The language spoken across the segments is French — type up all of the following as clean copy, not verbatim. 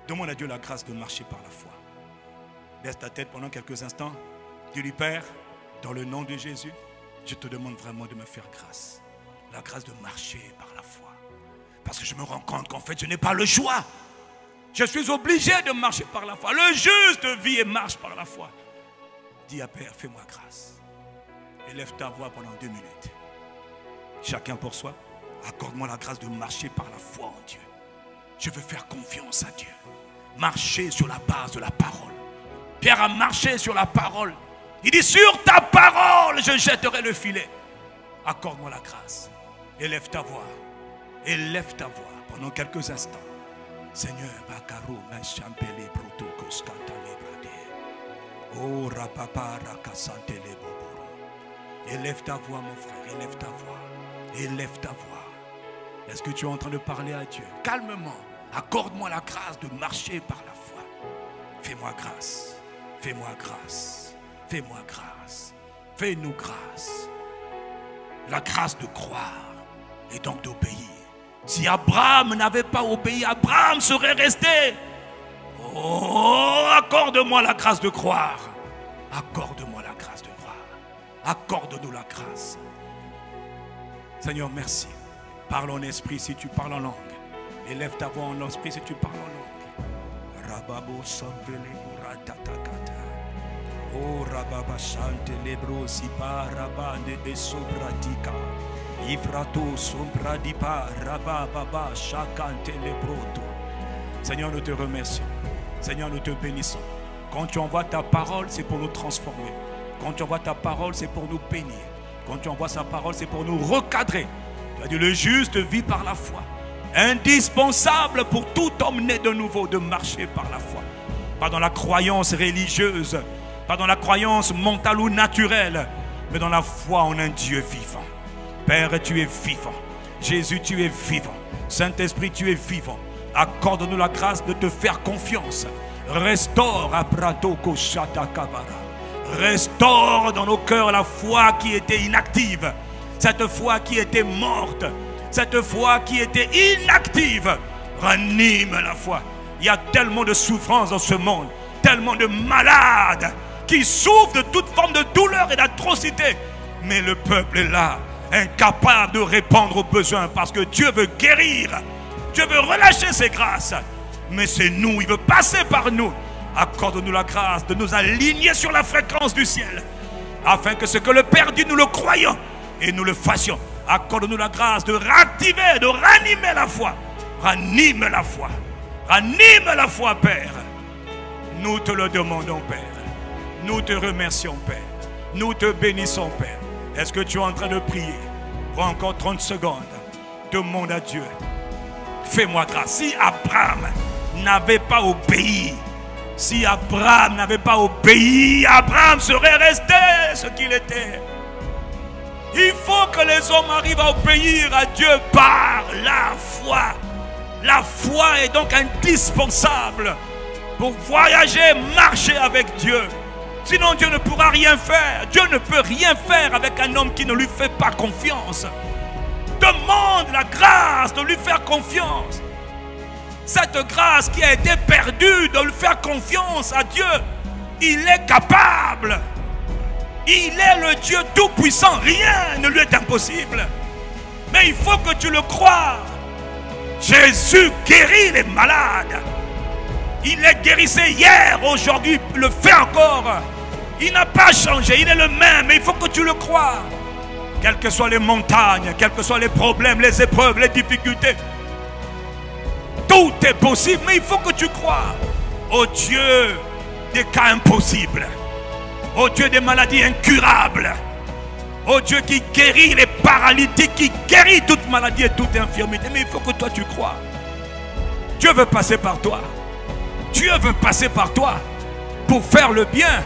Demande à Dieu la grâce de marcher par la foi. Baisse ta tête pendant quelques instants. Dis-lui, Père, dans le nom de Jésus, je te demande vraiment de me faire grâce. La grâce de marcher par la foi. Parce que je me rends compte qu'en fait, je n'ai pas le choix. Je suis obligé de marcher par la foi. Le juste vit et marche par la foi. Dis à Père, fais-moi grâce. Élève ta voix pendant 2 minutes. Chacun pour soi. Accorde-moi la grâce de marcher par la foi en Dieu. Je veux faire confiance à Dieu. Marcher sur la base de la parole. Pierre a marché sur la parole. Il dit, sur ta parole, je jetterai le filet. Accorde-moi la grâce. Élève ta voix. Élève ta voix pendant quelques instants. Seigneur, Bakaro, Machampele, Protokos, Kantale, Brade. Oh, Rapapa, Rakasante, les Boboro. Élève ta voix, mon frère. Élève ta voix. Élève ta voix. Est-ce que tu es en train de parler à Dieu? Calmement. Accorde-moi la grâce de marcher par la foi. Fais-moi grâce. Fais-moi grâce. Fais-moi grâce. Fais-nous grâce. La grâce de croire et donc d'obéir. Si Abraham n'avait pas obéi, Abraham serait resté. Oh, accorde-moi la grâce de croire. Accorde-moi la grâce de croire. Accorde-nous la grâce. Seigneur, merci. Parle en esprit si tu parles en langue. Élève ta voix en esprit si tu parles en langue. Rababo sambele muratatakata. Oh rababa chante lebro sipa rabande besobratika. Ifrato sombradipa rababa chakante lebroto. Seigneur, nous te remercions. Seigneur, nous te bénissons. Quand tu envoies ta parole, c'est pour nous transformer. Quand tu envoies ta parole, c'est pour nous bénir. Quand tu envoies sa parole, c'est pour nous recadrer. Tu as dit, le juste vit par la foi. Indispensable pour tout homme né de nouveau de marcher par la foi. Pas dans la croyance religieuse, pas dans la croyance mentale ou naturelle, mais dans la foi en un Dieu vivant. Père, tu es vivant. Jésus, tu es vivant. Saint-Esprit, tu es vivant. Accorde-nous la grâce de te faire confiance. Restaure à Pratoko Shatakabara. Restaure dans nos cœurs la foi qui était inactive. Cette foi qui était morte. Cette foi qui était inactive. Ranime la foi. Il y a tellement de souffrance dans ce monde. Tellement de malades qui souffrent de toute forme de douleur et d'atrocité. Mais le peuple est là, incapable de répondre aux besoins parce que Dieu veut guérir. Dieu veut relâcher ses grâces. Mais c'est nous, il veut passer par nous. Accorde-nous la grâce de nous aligner sur la fréquence du ciel. Afin que ce que le Père dit, nous le croyons et nous le fassions. Accorde-nous la grâce de réactiver, de ranimer la foi. Ranime la foi. Ranime la foi, Père. Nous te le demandons, Père. Nous te remercions, Père. Nous te bénissons, Père. Est-ce que tu es en train de prier? Prends encore 30 secondes. Demande à Dieu. Fais-moi grâce. Si Abraham n'avait pas obéi, si Abraham n'avait pas obéi, Abraham serait resté ce qu'il était. Il faut que les hommes arrivent à obéir à Dieu par la foi. La foi est donc indispensable pour voyager, marcher avec Dieu. Sinon Dieu ne pourra rien faire. Dieu ne peut rien faire avec un homme qui ne lui fait pas confiance. Demande la grâce de lui faire confiance. Cette grâce qui a été perdue, de lui faire confiance à Dieu. Il est capable. Il est le Dieu tout-puissant. Rien ne lui est impossible. Mais il faut que tu le crois. Jésus guérit les malades. Il les guérissait hier, aujourd'hui, il le fait encore. Il n'a pas changé, il est le même, mais il faut que tu le crois. Quelles que soient les montagnes, quels que soient les problèmes, les épreuves, les difficultés, tout est possible, mais il faut que tu crois. Ô Dieu des cas impossibles, ô Dieu des maladies incurables, ô Dieu qui guérit les paralytiques, qui guérit toute maladie et toute infirmité. Mais il faut que toi tu crois. Dieu veut passer par toi. Dieu veut passer par toi pour faire le bien.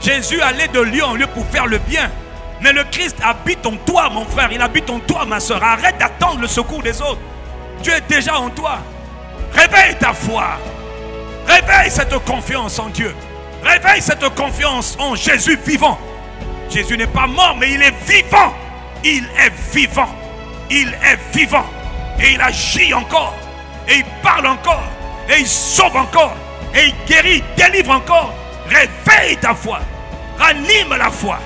Jésus allait de lieu en lieu pour faire le bien. Mais le Christ habite en toi, mon frère. Il habite en toi, ma soeur. Arrête d'attendre le secours des autres. Dieu est déjà en toi. Réveille ta foi. Réveille cette confiance en Dieu. Réveille cette confiance en Jésus vivant. Jésus n'est pas mort, mais il est vivant. Il est vivant. Il est vivant. Et il agit encore. Et il parle encore. Et il sauve encore. Et il guérit, délivre encore. Réveille ta foi. Ranime la foi.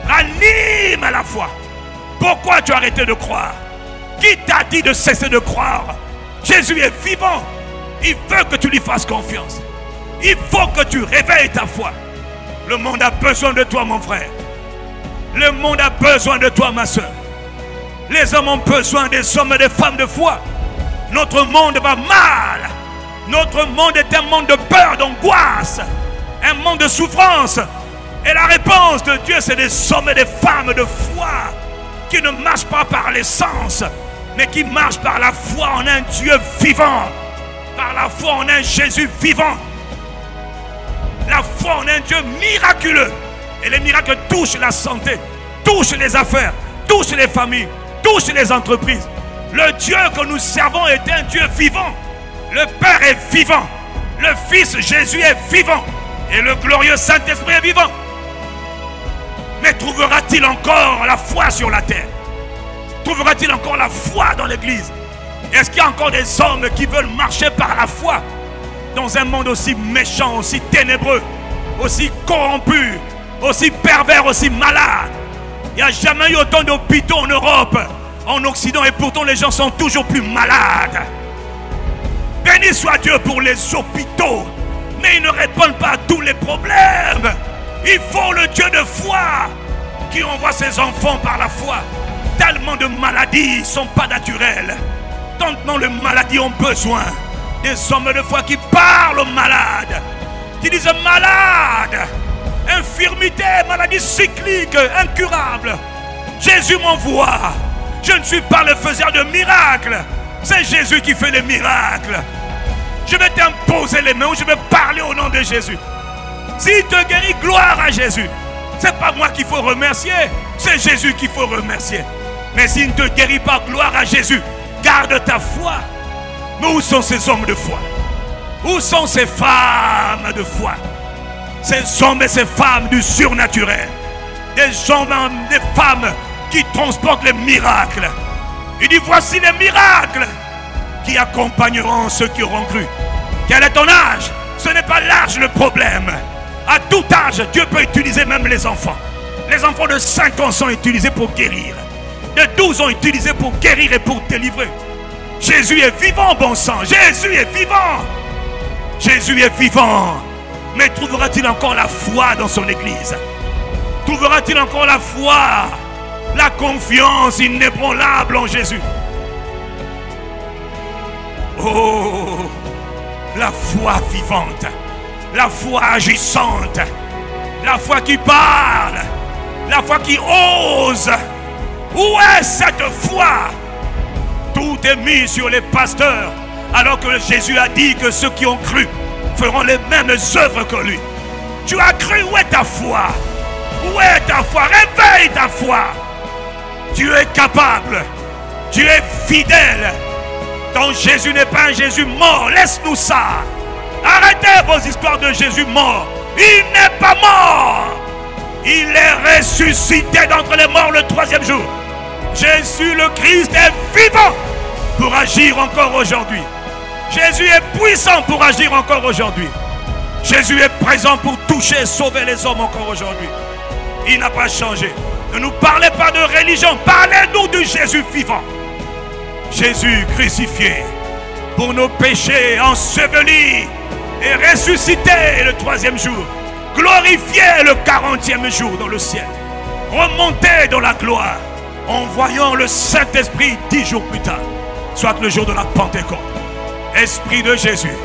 Ranime la foi. Pourquoi tu as arrêté de croire? Qui t'a dit de cesser de croire? Jésus est vivant. Il veut que tu lui fasses confiance. Il faut que tu réveilles ta foi. Le monde a besoin de toi, mon frère. Le monde a besoin de toi, ma soeur. Les hommes ont besoin des hommes et des femmes de foi. Notre monde va mal. Notre monde est un monde de peur, d'angoisse. Un monde de souffrance. Et la réponse de Dieu, c'est des hommes et des femmes de foi qui ne marchent pas par les sens, mais qui marchent par la foi en un Dieu vivant. Par la foi en un Jésus vivant. La foi en un Dieu miraculeux. Et les miracles touchent la santé, touchent les affaires, touchent les familles, touchent les entreprises. Le Dieu que nous servons est un Dieu vivant. Le Père est vivant. Le Fils Jésus est vivant. Et le glorieux Saint-Esprit est vivant. Mais trouvera-t-il encore la foi sur la terre? Trouvera-t-il encore la foi dans l'église? Est-ce qu'il y a encore des hommes qui veulent marcher par la foi dans un monde aussi méchant, aussi ténébreux, aussi corrompu, aussi pervers, aussi malade? Il n'y a jamais eu autant d'hôpitaux en Europe, en Occident, et pourtant les gens sont toujours plus malades. Béni soit Dieu pour les hôpitaux, mais ils ne répondent pas à tous les problèmes. Il faut le Dieu de foi qui envoie ses enfants par la foi. Tellement de maladies ne sont pas naturelles. Tant de maladies ont besoin des hommes de foi qui parlent aux malades, qui disent malade, infirmité, maladie cyclique, incurable. Jésus m'envoie. Je ne suis pas le faiseur de miracles. C'est Jésus qui fait les miracles. Je vais t'imposer les mains ou je vais parler au nom de Jésus. S'il te guérit, gloire à Jésus. C'est pas moi qu'il faut remercier, c'est Jésus qu'il faut remercier. Mais s'il ne te guérit pas, gloire à Jésus. Garde ta foi. Mais où sont ces hommes de foi? Où sont ces femmes de foi? Ces hommes et ces femmes du surnaturel. Des hommes et des femmes qui transportent les miracles. Il dit, voici les miracles qui accompagneront ceux qui auront cru. Quel est ton âge? Ce n'est pas l'âge le problème. À tout âge, Dieu peut utiliser même les enfants. Les enfants de 5 ans sont utilisés pour guérir. De 12 ans utilisés pour guérir et pour délivrer. Jésus est vivant, bon sang. Jésus est vivant. Jésus est vivant. Mais trouvera-t-il encore la foi dans son église? Trouvera-t-il encore la foi, la confiance inébranlable en Jésus? Oh, la foi vivante, la foi agissante, la foi qui parle, la foi qui ose. Où est cette foi? Tout est mis sur les pasteurs, alors que Jésus a dit que ceux qui ont cru feront les mêmes œuvres que lui. Tu as cru, où est ta foi? Où est ta foi? Réveille ta foi. Dieu est capable, Dieu est fidèle. Ton Jésus n'est pas un Jésus mort, laisse-nous ça. Arrêtez vos histoires de Jésus mort. Il n'est pas mort. Il est ressuscité d'entre les morts le 3e jour. Jésus le Christ est vivant pour agir encore aujourd'hui. Jésus est puissant pour agir encore aujourd'hui. Jésus est présent pour toucher et sauver les hommes encore aujourd'hui. Il n'a pas changé. Ne nous parlez pas de religion, parlez-nous du Jésus vivant. Jésus crucifié pour nos péchés, enseveli et ressuscité le 3e jour, glorifié le 40e jour dans le ciel, remonté dans la gloire, en voyant le Saint-Esprit 10 jours plus tard, soit le jour de la Pentecôte. Esprit de Jésus,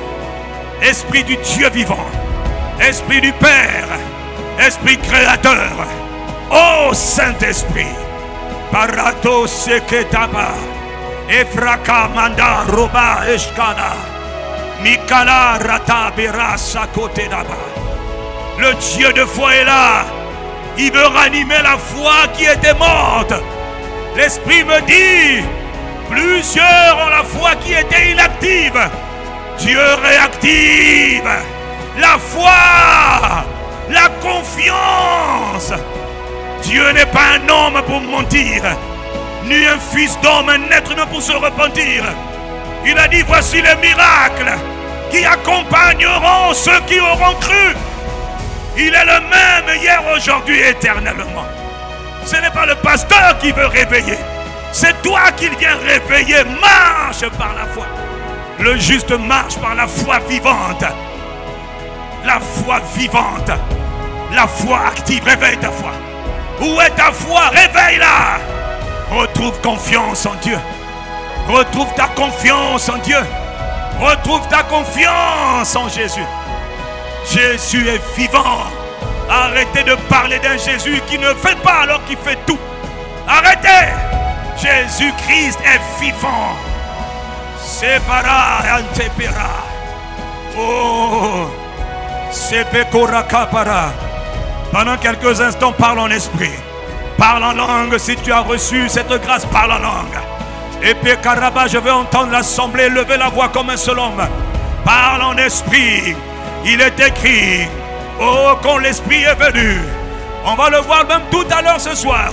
Esprit du Dieu vivant, Esprit du Père, Esprit créateur, ô Saint-Esprit, Parato Seketaba, Efraka Manda Roba Eshkana, Mikala Rata Berasa Kotedaba. Le Dieu de foi est là. Il veut ranimer la foi qui était morte. L'Esprit me dit, plusieurs ont la foi qui était inactive. Dieu réactive la foi, la confiance. Dieu n'est pas un homme pour mentir, ni un fils d'homme, un être humain pour se repentir. Il a dit, voici les miracles qui accompagneront ceux qui auront cru. Il est le même hier, aujourd'hui, éternellement. Ce n'est pas le pasteur qui veut réveiller. C'est toi qui viens réveiller. Marche par la foi. Le juste marche par la foi vivante. La foi vivante. La foi active. Réveille ta foi. Où est ta foi? Réveille-la. Retrouve confiance en Dieu. Retrouve ta confiance en Dieu. Retrouve ta confiance en Jésus. Jésus est vivant. Arrêtez de parler d'un Jésus qui ne fait pas alors qu'il fait tout. Arrêtez. Jésus-Christ est vivant. Separa antepera. Oh. Sepekora kapara. Pendant quelques instants, parle en esprit. Parle en langue. Si tu as reçu cette grâce, parle en langue. Et puis Karaba, je veux entendre l'assemblée lever la voix comme un seul homme. Parle en esprit. Il est écrit, oh, quand l'esprit est venu. On va le voir même tout à l'heure ce soir.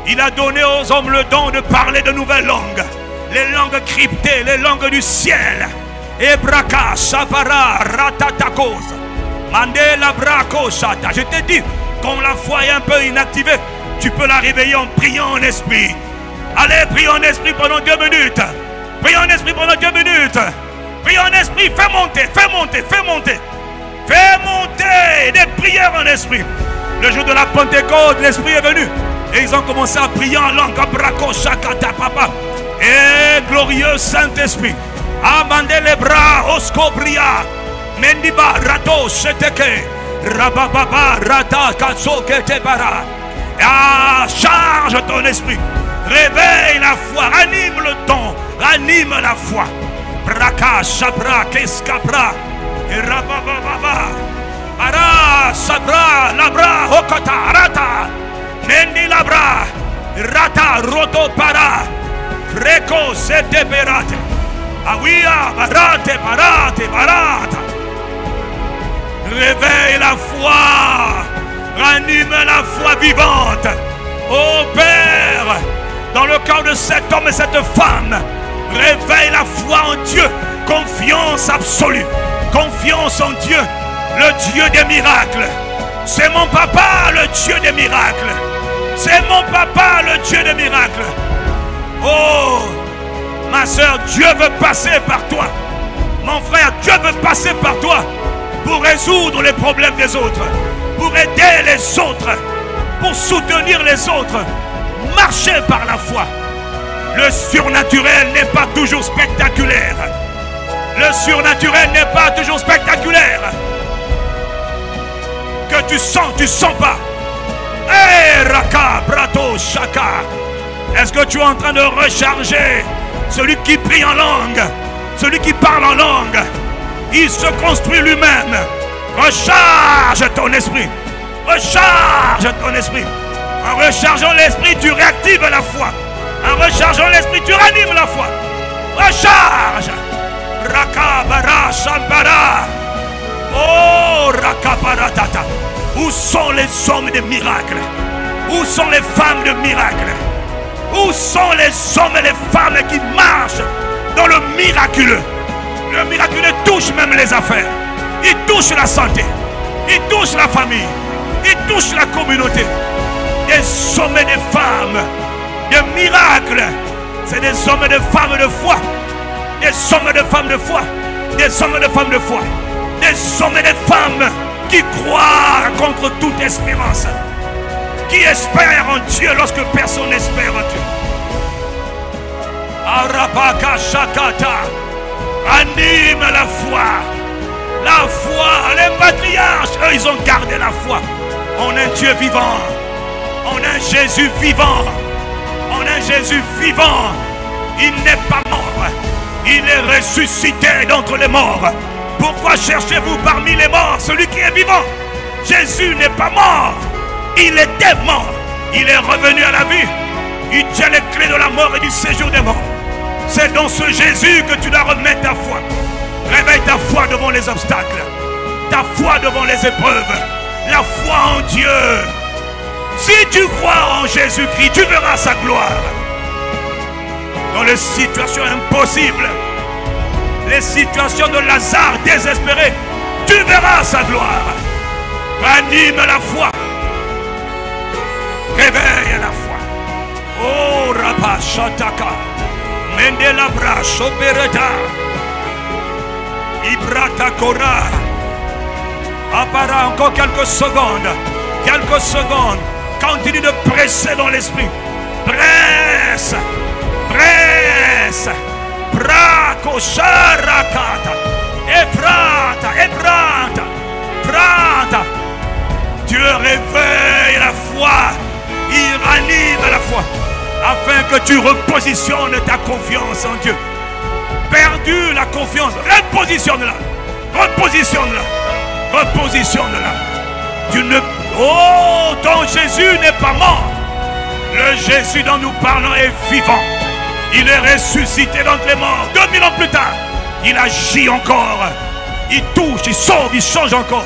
Il a donné aux hommes le don de parler de nouvelles langues. Les langues cryptées, les langues du ciel. Ebraka, Sapara, Ratatakos. Mandela Brako Shata. Je t'ai dit, quand la foi est un peu inactivée, tu peux la réveiller en priant en esprit. Allez, prie en esprit pendant 2 minutes. Prie en esprit pendant 2 minutes. Prie en esprit, fais monter, fais monter, fais monter. Fais monter des prières en esprit. Le jour de la Pentecôte, l'esprit est venu. Et ils ont commencé à prier en langue. Brako Shakata Papa. Et glorieux Saint-Esprit. Amande les bras, Oskobria. Mendiba, Rato, Sheteke. Rabababa, Rata, Katsoke, Tebara. Ah, charge ton esprit. Réveille la foi, ranime le don, ranime la foi. Braka, Sabra, Keskabra, Rabababa, Ara, Sabra, Labra, Okota, Rata, Mendi Labra, Rata, Roto Para, Freco, Sete Berate, Awia, Barate, Barate, Barata. Réveille la foi, ranime la foi vivante. Ô Père, dans le cœur de cet homme et cette femme, réveille la foi en Dieu, confiance absolue, confiance en Dieu, le Dieu des miracles. C'est mon papa, le Dieu des miracles. C'est mon papa, le Dieu des miracles. Oh, ma soeur, Dieu veut passer par toi. Mon frère, Dieu veut passer par toi pour résoudre les problèmes des autres, pour aider les autres, pour soutenir les autres. Marchez par la foi. Le surnaturel n'est pas toujours spectaculaire. Le surnaturel n'est pas toujours spectaculaire. Que tu sens pas. Hey, Raka, Brato, Shaka. Est-ce que tu es en train de recharger celui qui prie en langue, celui qui parle en langue? Il se construit lui-même. Recharge ton esprit. Recharge ton esprit. En rechargeant l'esprit, tu réactives la foi. En rechargeant l'esprit, tu ranimes la foi. Recharge. Rakabara Shambara. Oh, Rakabaratata. Où sont les hommes de miracles? Où sont les femmes de miracles? Où sont les hommes et les femmes qui marchent dans le miraculeux? Le miraculeux touche même les affaires. Il touche la santé. Il touche la famille. Il touche la communauté. Des hommes et des femmes de miracles. C'est des hommes et des femmes de foi. Des hommes et des femmes de foi. Des hommes et des femmes de foi. Des hommes et des femmes qui croient contre toute espérance. Qui espèrent en Dieu lorsque personne n'espère en Dieu. Arabaka Shakata. Anime la foi. La foi. Les patriarches, eux, ils ont gardé la foi. On a un Dieu vivant. On a un Jésus vivant. On a un Jésus vivant. Il n'est pas mort. Il est ressuscité d'entre les morts. Pourquoi cherchez-vous parmi les morts celui qui est vivant? Jésus n'est pas mort. Il était mort. Il est revenu à la vie. Il tient les clés de la mort et du séjour des morts. C'est dans ce Jésus que tu dois remettre ta foi. Réveille ta foi devant les obstacles. Ta foi devant les épreuves. La foi en Dieu. Si tu crois en Jésus-Christ, tu verras sa gloire. Dans les situations impossibles, les situations de Lazare désespéré, tu verras sa gloire. Ranime la foi. Réveille la foi. Oh Rabba Shataka. Mendela Brasso Bereta. Ibrata Kora. Appara encore quelques secondes. Quelques secondes. Continue de presser dans l'esprit. Presse. Presse. Braco Sharakata. Ebrata. Ebrata. Prata. Dieu réveille la foi. Il ranime la foi. Afin que tu repositionnes ta confiance en Dieu. Perdu la confiance. Repositionne-la. Repositionne-la. Repositionne-la. Tu ne... Oh, ton Jésus n'est pas mort. Le Jésus dont nous parlons est vivant. Il est ressuscité d'entre les morts. 2000 ans plus tard, il agit encore. Il touche, il sauve, il change encore.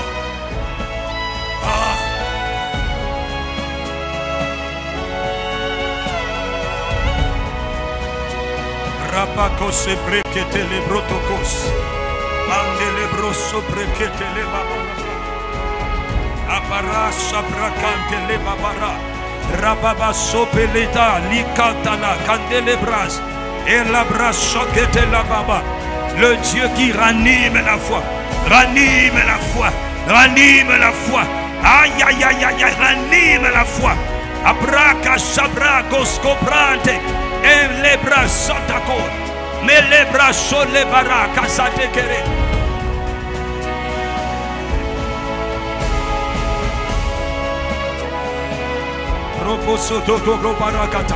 Rapakos et brekete les brotokos. Ande les brosso brekete les babara. Apara sabrakante les babara. Rababa sopeleta likatana candelebras. Et la brassokete la baba. Le Dieu qui ranime la foi. Ranime la foi. Ranime la foi. Aïe aïe aïe aïe aïe. Ranime la foi. Abraka sabrakos coprante. Et les bras s'attaquent, mais les bras sont les baraques à s'attaquer. Proposo toto barakata.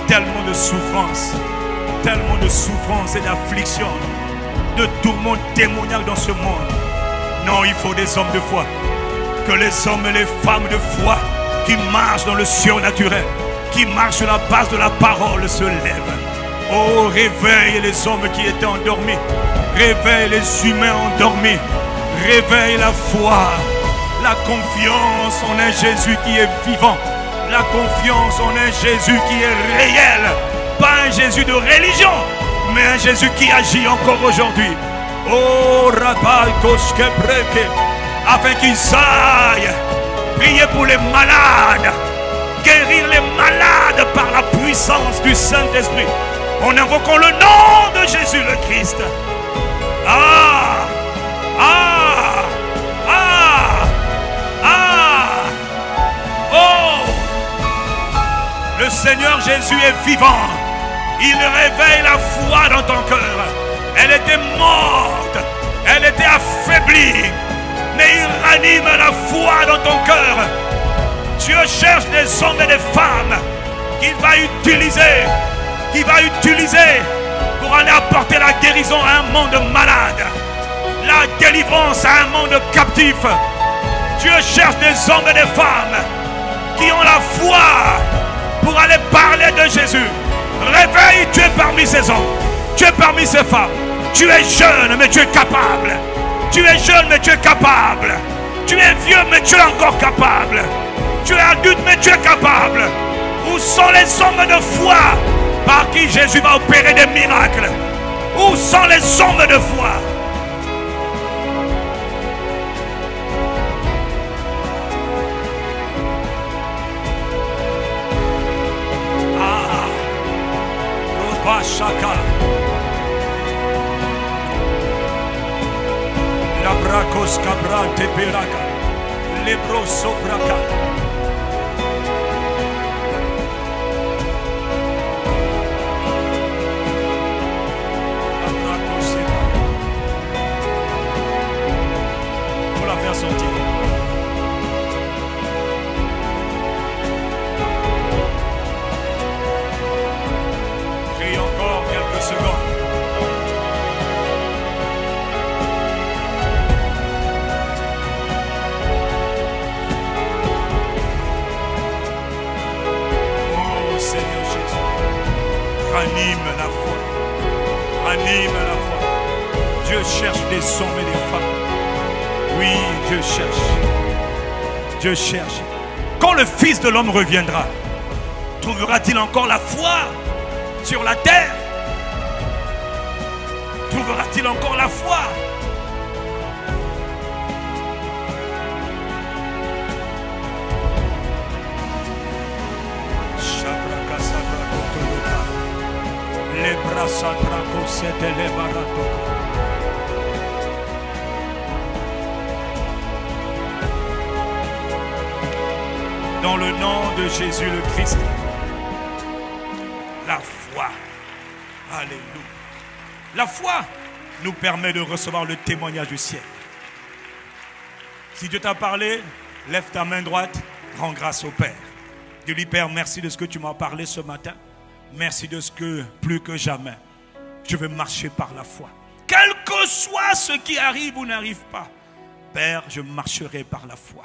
Tellement de souffrance et d'affliction, de tourments démoniaques dans ce monde. Non, il faut des hommes de foi. Que les hommes et les femmes de foi qui marchent dans le surnaturel, qui marchent sur la base de la parole se lèvent. Oh, réveille les hommes qui étaient endormis. Réveille les humains endormis. Réveille la foi, la confiance en un Jésus qui est vivant. La confiance en un Jésus qui est réel. Pas un Jésus de religion, mais un Jésus qui agit encore aujourd'hui. Oh, Rabbi Koshkebreke. Afin qu'ils aillent prier pour les malades, guérir les malades par la puissance du Saint-Esprit, en invoquant le nom de Jésus le Christ. Ah, ah, ah, ah, oh, le Seigneur Jésus est vivant. Il réveille la foi dans ton cœur. Elle était morte, elle était affaiblie, mais il ranime la foi dans ton cœur. Dieu cherche des hommes et des femmes qu'il va utiliser pour aller apporter la guérison à un monde malade, la délivrance à un monde captif. Dieu cherche des hommes et des femmes qui ont la foi pour aller parler de Jésus. Réveille, tu es parmi ces hommes, tu es parmi ces femmes. Tu es jeune, mais tu es capable. Tu es jeune, mais tu es capable. Tu es vieux, mais tu es encore capable. Tu es adulte, mais tu es capable. Où sont les hommes de foi par qui Jésus va opérer des miracles? Où sont les hommes de foi? Ah, Roba Shaka. Bracos cabrante peraca, lebroso bracata. Faut la faire sortir. Prie encore quelques secondes. Ranime la foi. Ranime la foi. Dieu cherche des hommes et des femmes. Oui, Dieu cherche. Dieu cherche. Quand le Fils de l'homme reviendra, Trouvera-t-il encore la foi sur la terre? Trouvera-t-il encore la foi? Les bras s'attraquent, c'était les baratos. Dans le nom de Jésus le Christ, la foi, alléluia. La foi nous permet de recevoir le témoignage du ciel. Si Dieu t'a parlé, lève ta main droite, rends grâce au Père. Dis-lui, Père, merci de ce que tu m'as parlé ce matin. Merci de ce que, plus que jamais, je veux marcher par la foi. Quel que soit ce qui arrive ou n'arrive pas, Père, je marcherai par la foi.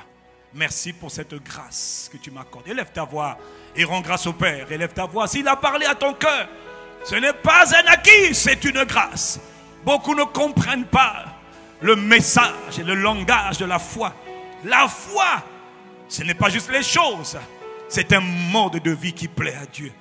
Merci pour cette grâce que tu m'accordes. Élève ta voix et rends grâce au Père. Élève ta voix. S'il a parlé à ton cœur, ce n'est pas un acquis, c'est une grâce. Beaucoup ne comprennent pas le message et le langage de la foi. La foi, ce n'est pas juste les choses. C'est un mode de vie qui plaît à Dieu.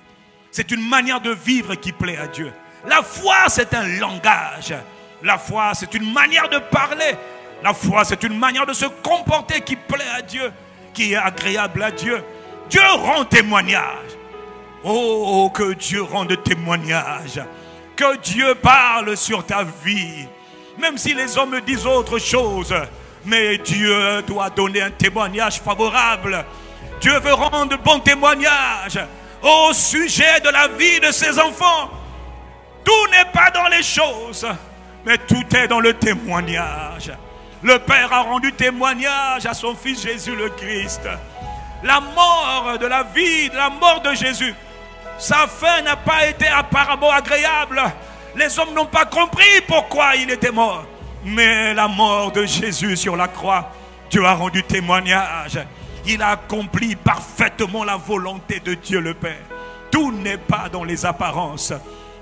C'est une manière de vivre qui plaît à Dieu. La foi, c'est un langage. La foi, c'est une manière de parler. La foi, c'est une manière de se comporter qui plaît à Dieu, qui est agréable à Dieu. Dieu rend témoignage. Oh, que Dieu rende témoignage. Que Dieu parle sur ta vie. Même si les hommes disent autre chose, mais Dieu doit donner un témoignage favorable. Dieu veut rendre bon témoignage au sujet de la vie de ses enfants. Tout n'est pas dans les choses, mais tout est dans le témoignage. Le Père a rendu témoignage à son Fils Jésus le Christ. La mort de la vie, la mort de Jésus, sa fin n'a pas été apparemment agréable. Les hommes n'ont pas compris pourquoi il était mort. Mais la mort de Jésus sur la croix, Dieu a rendu témoignage. Il a accompli parfaitement la volonté de Dieu le Père. Tout n'est pas dans les apparences.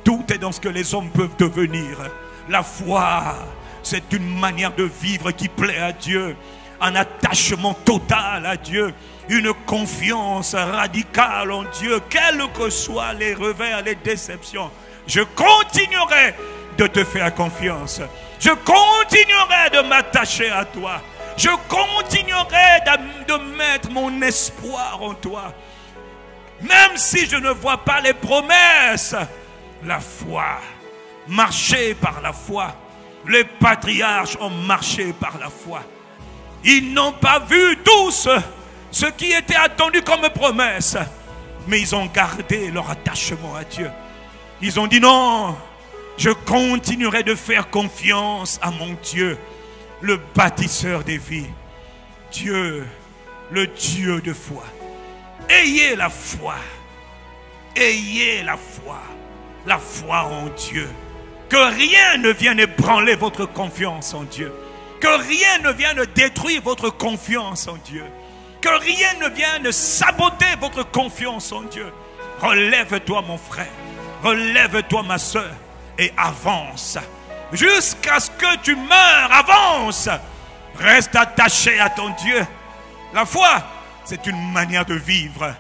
Tout est dans ce que les hommes peuvent devenir. La foi, c'est une manière de vivre qui plaît à Dieu. Un attachement total à Dieu. Une confiance radicale en Dieu. Quels que soient les revers, les déceptions. Je continuerai de te faire confiance. Je continuerai de m'attacher à toi. Je continuerai de mettre mon espoir en toi. Même si je ne vois pas les promesses. La foi. Marcher par la foi. Les patriarches ont marché par la foi. Ils n'ont pas vu tous ce qui était attendu comme promesse. Mais ils ont gardé leur attachement à Dieu. Ils ont dit non, je continuerai de faire confiance à mon Dieu, le bâtisseur des vies. Dieu, le Dieu de foi. Ayez la foi. Ayez la foi. La foi en Dieu. Que rien ne vienne ébranler votre confiance en Dieu. Que rien ne vienne détruire votre confiance en Dieu. Que rien ne vienne saboter votre confiance en Dieu. Relève-toi mon frère. Relève-toi ma soeur. Et avance. Jusqu'à ce que tu meurs, avance. Reste attaché à ton Dieu. La foi, c'est une manière de vivre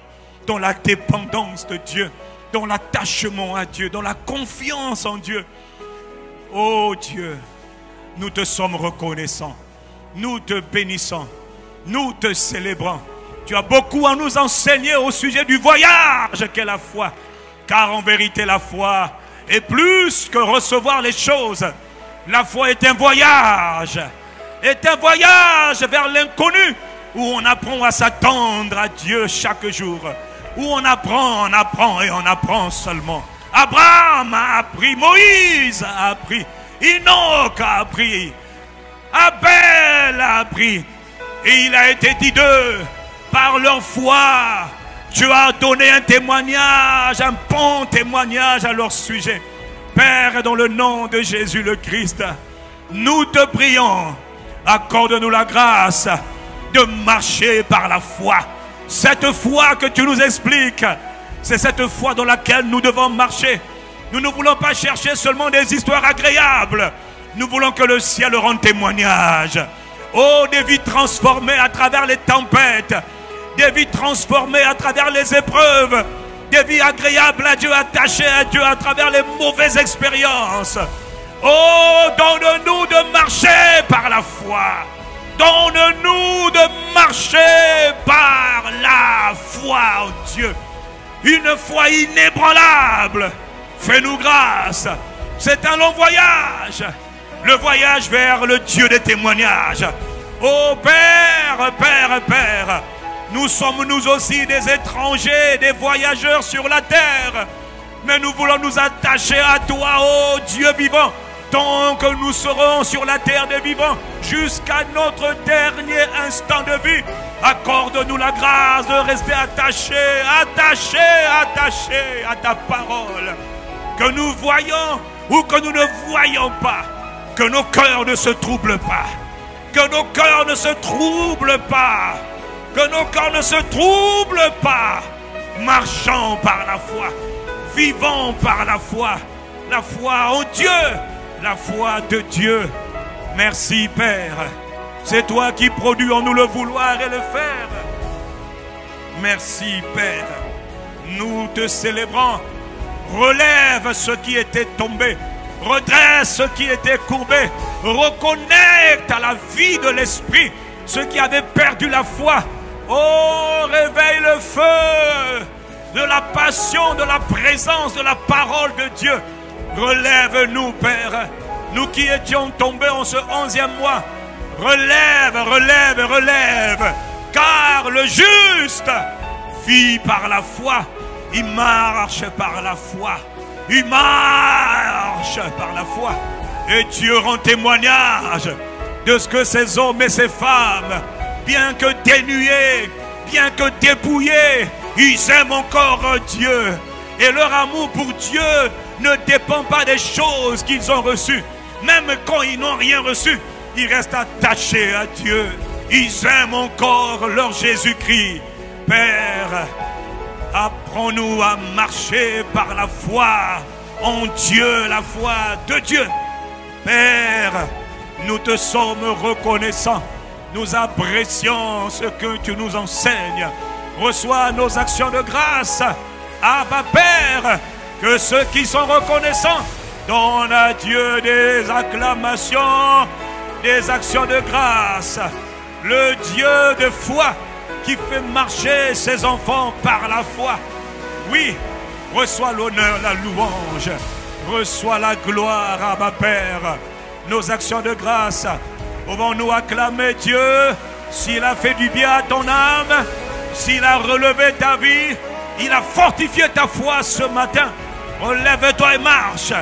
dans la dépendance de Dieu, dans l'attachement à Dieu, dans la confiance en Dieu. Oh Dieu, nous te sommes reconnaissants, nous te bénissons, nous te célébrons. Tu as beaucoup à nous enseigner au sujet du voyage qu'est la foi. Car en vérité la foi est plus que recevoir les choses. La foi est un voyage vers l'inconnu, où on apprend à s'attendre à Dieu chaque jour, où on apprend et on apprend seulement. Abraham a appris, Moïse a appris, Enoch a appris, Abel a appris, et il a été dit d'eux, par leur foi, Dieu a donné un témoignage, un bon témoignage à leur sujet. Père, dans le nom de Jésus le Christ, nous te prions, accorde-nous la grâce de marcher par la foi. Cette foi que tu nous expliques, c'est cette foi dans laquelle nous devons marcher. Nous ne voulons pas chercher seulement des histoires agréables. Nous voulons que le ciel rende témoignage. Oh, des vies transformées à travers les tempêtes, des vies transformées à travers les épreuves, des vies agréables à Dieu, attachées à Dieu à travers les mauvaises expériences. Oh, donne-nous de marcher par la foi. Donne-nous de marcher par la foi, oh Dieu. Une foi inébranlable. Fais-nous grâce. C'est un long voyage. Le voyage vers le Dieu des témoignages. Oh Père, Père, Père, nous sommes nous aussi des étrangers, des voyageurs sur la terre. Mais nous voulons nous attacher à toi, oh Dieu vivant. Tant que nous serons sur la terre des vivants jusqu'à notre dernier instant de vie, accorde-nous la grâce de rester attachés, attachés, attachés à ta parole. Que nous voyons ou que nous ne voyons pas, que nos cœurs ne se troublent pas, que nos cœurs ne se troublent pas, que nos cœurs ne se troublent pas, marchant par la foi, vivant par la foi en Dieu, la foi de Dieu. Merci Père, c'est toi qui produis en nous le vouloir et le faire. Merci Père, nous te célébrons. Relève ce qui était tombé, redresse ce qui était courbé, reconnecte à la vie de l'esprit ceux qui avaient perdu la foi. Oh, réveille le feu de la passion, de la présence, de la parole de Dieu. Relève-nous, Père, nous qui étions tombés en ce 11e mois. Relève, relève, relève, car le juste vit par la foi. Il marche par la foi. Il marche par la foi. Et Dieu rend témoignage de ce que ces hommes et ces femmes, bien que dénués, bien que dépouillés, ils aiment encore Dieu. Et leur amour pour Dieu ne dépend pas des choses qu'ils ont reçues. Même quand ils n'ont rien reçu, ils restent attachés à Dieu. Ils aiment encore leur Jésus-Christ. Père, apprends-nous à marcher par la foi en Dieu, la foi de Dieu. Père, nous te sommes reconnaissants. Nous apprécions ce que tu nous enseignes. Reçois nos actions de grâce. Abba Père, que ceux qui sont reconnaissants donnent à Dieu des acclamations, des actions de grâce. Le Dieu de foi qui fait marcher ses enfants par la foi. Oui, reçois l'honneur, la louange. Reçois la gloire, Abba Père. Nos actions de grâce. Pouvons-nous acclamer Dieu s'il a fait du bien à ton âme, s'il a relevé ta vie, il a fortifié ta foi ce matin. Relève-toi et marche.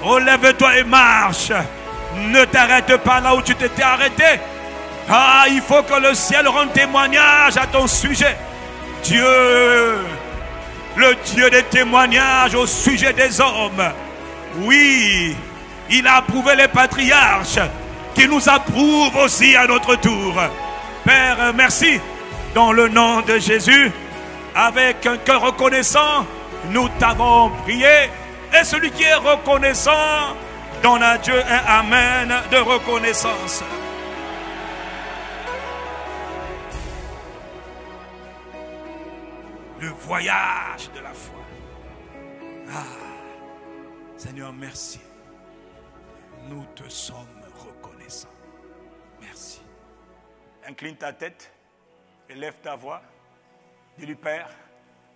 Relève-toi et marche. Ne t'arrête pas là où tu t'étais arrêté. Ah, il faut que le ciel rende témoignage à ton sujet. Dieu, le Dieu des témoignages au sujet des hommes. Oui, il a approuvé les patriarches, qui nous approuve aussi à notre tour. Père, merci. Dans le nom de Jésus, avec un cœur reconnaissant, nous t'avons prié. Et celui qui est reconnaissant, donne à Dieu un amen de reconnaissance. Le voyage de la foi. Ah, Seigneur, merci. Nous te sommes reconnaissants. Merci. Incline ta tête et lève ta voix. Dis-lui, Père,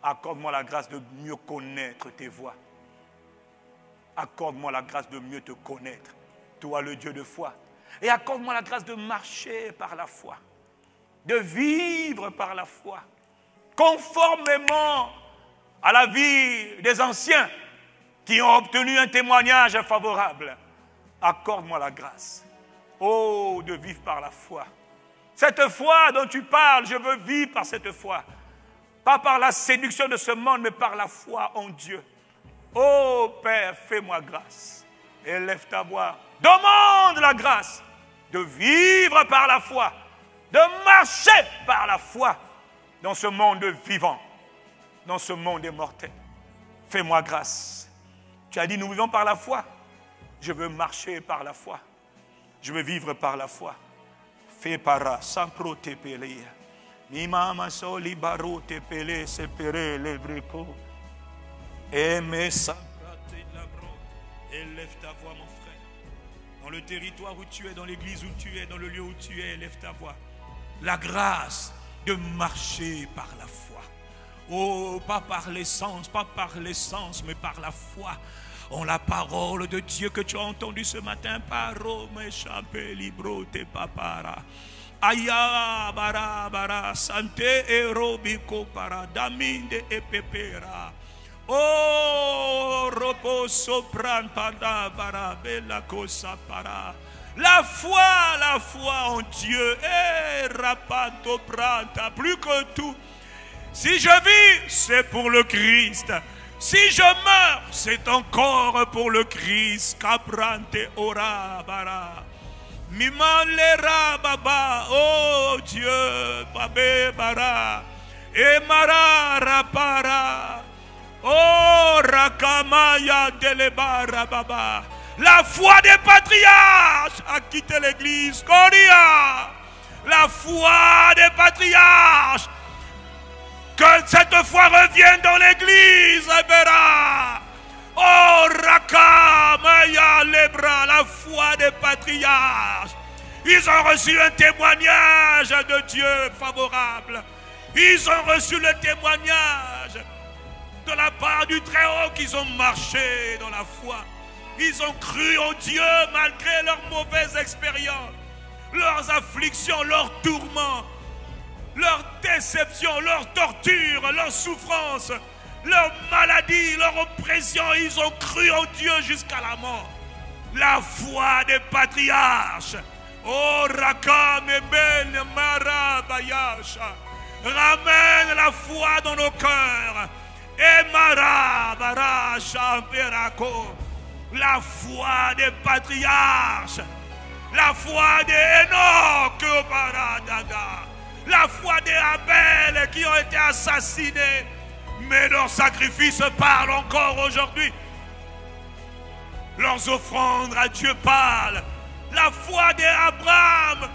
accorde-moi la grâce de mieux connaître tes voies. Accorde-moi la grâce de mieux te connaître, toi le Dieu de foi. Et accorde-moi la grâce de marcher par la foi, de vivre par la foi, conformément à la vie des anciens qui ont obtenu un témoignage favorable. Accorde-moi la grâce, oh, de vivre par la foi. Cette foi dont tu parles, je veux vivre par cette foi. Pas par la séduction de ce monde, mais par la foi en Dieu. Oh Père, fais-moi grâce. Élève ta voix. Demande la grâce de vivre par la foi, de marcher par la foi dans ce monde vivant, dans ce monde mortel. Fais-moi grâce. Tu as dit, nous vivons par la foi. Je veux marcher par la foi. Je veux vivre par la foi. Fais para, sans protéger. Ni mama soli baro te pele se pere le breco. Élève ta voix, mon frère. Dans le territoire où tu es, dans l'église où tu es, dans le lieu où tu es, élève ta voix. La grâce de marcher par la foi. Oh, pas par l'essence, mais par la foi. En la parole de Dieu que tu as entendue ce matin. Paro m'échappé, libro te papara. Aya bara bara santé aerobico para daminde e pepera. Oh, repos sopran pada bara bella cosa para. La foi en Dieu. Rapato pranta, plus que tout. Si je vis, c'est pour le Christ. Si je meurs, c'est encore pour le Christ. Caprante ora bara. Mimalera baba. Oh Dieu, babé bara. Et mara rapara. Oh rakamaya delebara baba. La foi des patriarches a quitté l'église. Koria. La foi des patriarches. Que cette foi revienne dans l'église, Ebera. Oh, Raka, Maya, Lebra, la foi des patriarches. Ils ont reçu un témoignage de Dieu favorable. Ils ont reçu le témoignage de la part du Très-Haut qu'ils ont marché dans la foi. Ils ont cru en Dieu malgré leurs mauvaises expériences, leurs afflictions, leurs tourments, leurs déceptions, leurs tortures, leurs souffrances, leurs maladies, leurs oppressions. Ils ont cru en Dieu jusqu'à la mort. La foi des patriarches. Oh, Rakam Eben Marabayasha. Ramène la foi dans nos cœurs. Et Marabarasha Berako. La foi des patriarches. La foi des Enoch Paradada. La foi des Abel qui ont été assassinés. Mais leurs sacrifices parlent encore aujourd'hui. Leurs offrandes à Dieu parlent. La foi des Abraham,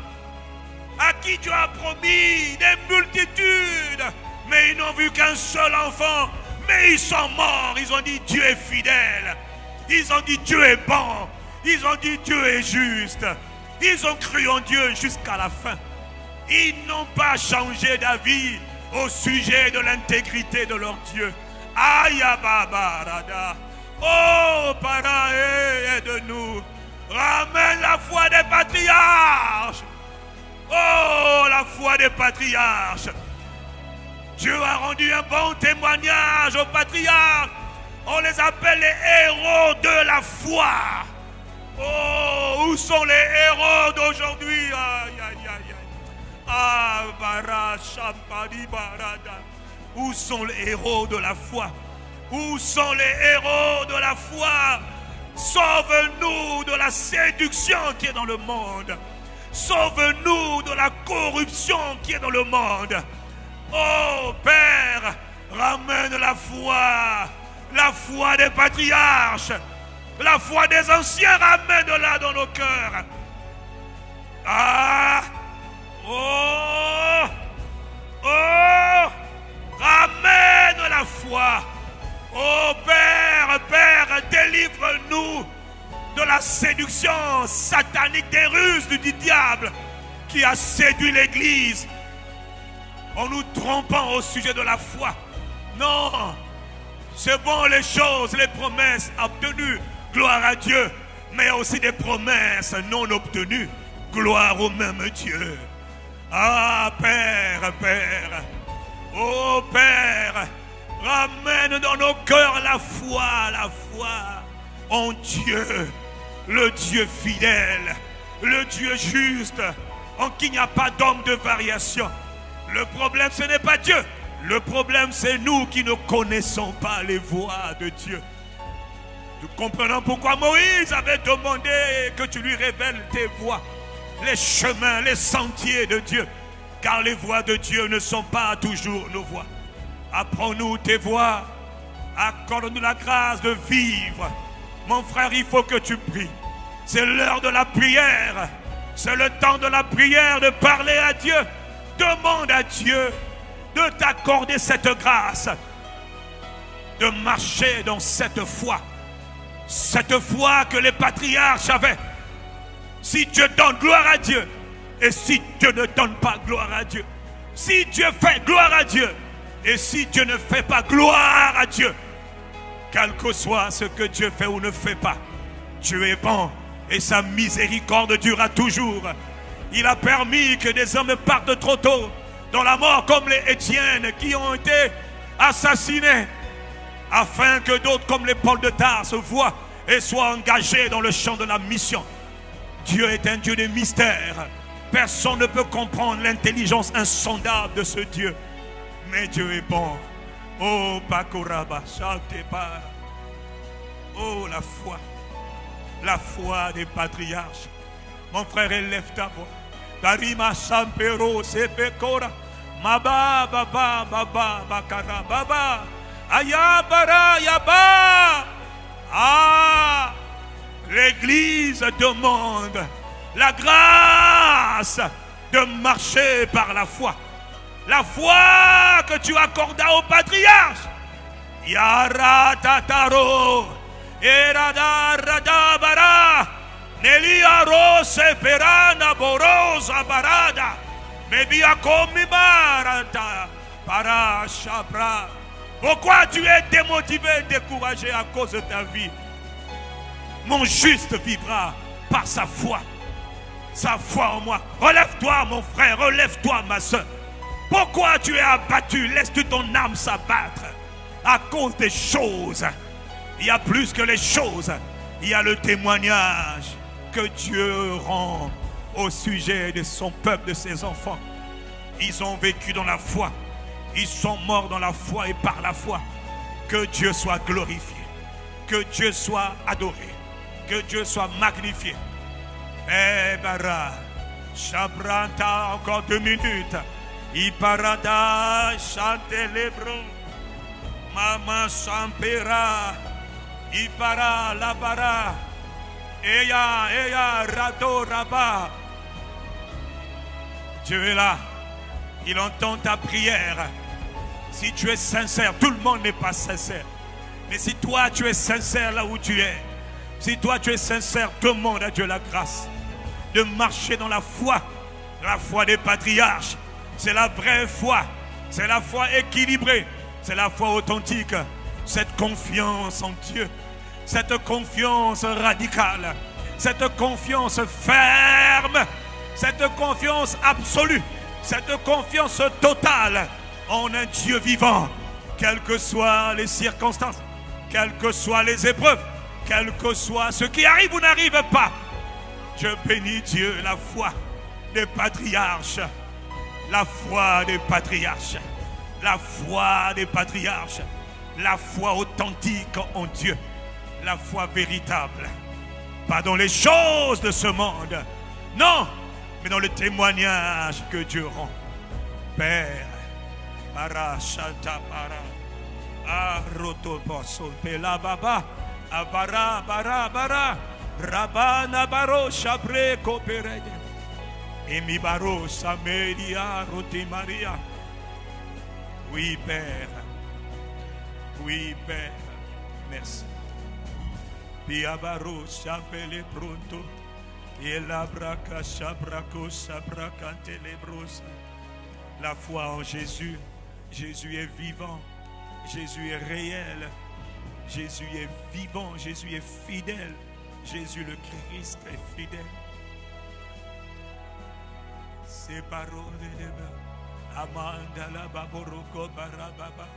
à qui Dieu a promis des multitudes. Mais ils n'ont vu qu'un seul enfant. Mais ils sont morts. Ils ont dit Dieu est fidèle. Ils ont dit Dieu est bon. Ils ont dit Dieu est juste. Ils ont cru en Dieu jusqu'à la fin. Ils n'ont pas changé d'avis au sujet de l'intégrité de leur Dieu. Ayababarada. Oh, para, aide-nous. Ramène la foi des patriarches. Oh, la foi des patriarches. Dieu a rendu un bon témoignage aux patriarches. On les appelle les héros de la foi. Oh, où sont les héros d'aujourd'hui? Aïe, aïe, aïe, aïe. Ah, bara, champadi, barada. Où sont les héros de la foi? Où sont les héros de la foi? Sauve-nous de la séduction qui est dans le monde. Sauve-nous de la corruption qui est dans le monde. Oh Père, ramène la foi des patriarches, la foi des anciens, ramène-la dans nos cœurs. Ah, oh, oh, ramène la foi. Oh Père, Père, délivre-nous de la séduction satanique des ruses du diable qui a séduit l'Église en nous trompant au sujet de la foi. Non, c'est bon les choses, les promesses obtenues, gloire à Dieu, mais aussi des promesses non obtenues, gloire au même Dieu. Ah Père, Père, oh Père, ramène dans nos cœurs la foi en Dieu, le Dieu fidèle, le Dieu juste, en qui il n'y a pas d'homme de variation. Le problème, ce n'est pas Dieu. Le problème, c'est nous qui ne connaissons pas les voies de Dieu. Nous comprenons pourquoi Moïse avait demandé que tu lui révèles tes voies, les chemins, les sentiers de Dieu. Car les voies de Dieu ne sont pas toujours nos voies. Apprends-nous tes voies. Accorde-nous la grâce de vivre. Mon frère, il faut que tu pries. C'est l'heure de la prière. C'est le temps de la prière, de parler à Dieu. Demande à Dieu de t'accorder cette grâce. de marcher dans cette foi que les patriarches avaient. Si Dieu donne gloire à Dieu, et si Dieu ne donne pas gloire à Dieu, si Dieu fait gloire à Dieu, et si Dieu ne fait pas gloire à Dieu, quel que soit ce que Dieu fait ou ne fait pas, Dieu est bon et sa miséricorde durera toujours. Il a permis que des hommes partent trop tôt dans la mort, comme les Étienne qui ont été assassinés, afin que d'autres comme les Paul de Tarse voient et soient engagés dans le champ de la mission. Dieu est un Dieu de mystère. Personne ne peut comprendre l'intelligence insondable de ce Dieu. Mais Dieu est bon. Oh, Pakoraba, Chantepa. Oh, la foi des patriarches. Mon frère, élève ta voix. Darima Sampero, Sepekora. Maba, Baba, Baba, Bakara, Baba. Ayabara, Yaba. Ah, l'Église demande la grâce de marcher par la foi. La foi que tu accordas au patriarche. Yara tataro, erada radabara, neliaro seperana borosa barada, mebia komibarata para chabra. Pourquoi tu es démotivé, découragé à cause de ta vie? Mon juste vivra par sa foi. Sa foi en moi. Relève-toi, mon frère, relève-toi, ma soeur. Pourquoi tu es abattu? Laisse-tu ton âme s'abattre à cause des choses? Il y a plus que les choses. Il y a le témoignage que Dieu rend au sujet de son peuple, de ses enfants. Ils ont vécu dans la foi. Ils sont morts dans la foi et par la foi. Que Dieu soit glorifié. Que Dieu soit adoré. Que Dieu soit magnifié. Eh bara, Chabranta, encore 2 minutes. Iparada, chante lebron. Mama Sampera. Ipara, labara. Eya, rado, rabat. Dieu est là. Il entend ta prière. Si tu es sincère, tout le monde n'est pas sincère. Mais si toi tu es sincère là où tu es, si toi tu es sincère, demande à Dieu la grâce de marcher dans la foi des patriarches. C'est la vraie foi, c'est la foi équilibrée, c'est la foi authentique. Cette confiance en Dieu, cette confiance radicale, cette confiance ferme, cette confiance absolue, cette confiance totale en un Dieu vivant, quelles que soient les circonstances, quelles que soient les épreuves, quel que soit ce qui arrive ou n'arrive pas. Je bénis Dieu, la foi des patriarches, la foi des patriarches, la foi des patriarches, la foi authentique en Dieu, la foi véritable, pas dans les choses de ce monde, non, mais dans le témoignage que Dieu rend. Père, para chanta para, aroto poso pela baba, abara bara bara, rabana baro chabre coperede, emi baro sameria roti Maria. Oui Père, oui Père, merci. Piabaro chapele pronto. La foi en Jésus. Jésus est vivant. Jésus est réel. Jésus est vivant. Jésus est fidèle. Jésus le Christ est fidèle. C'est parole de Amanda la baboroko barababa.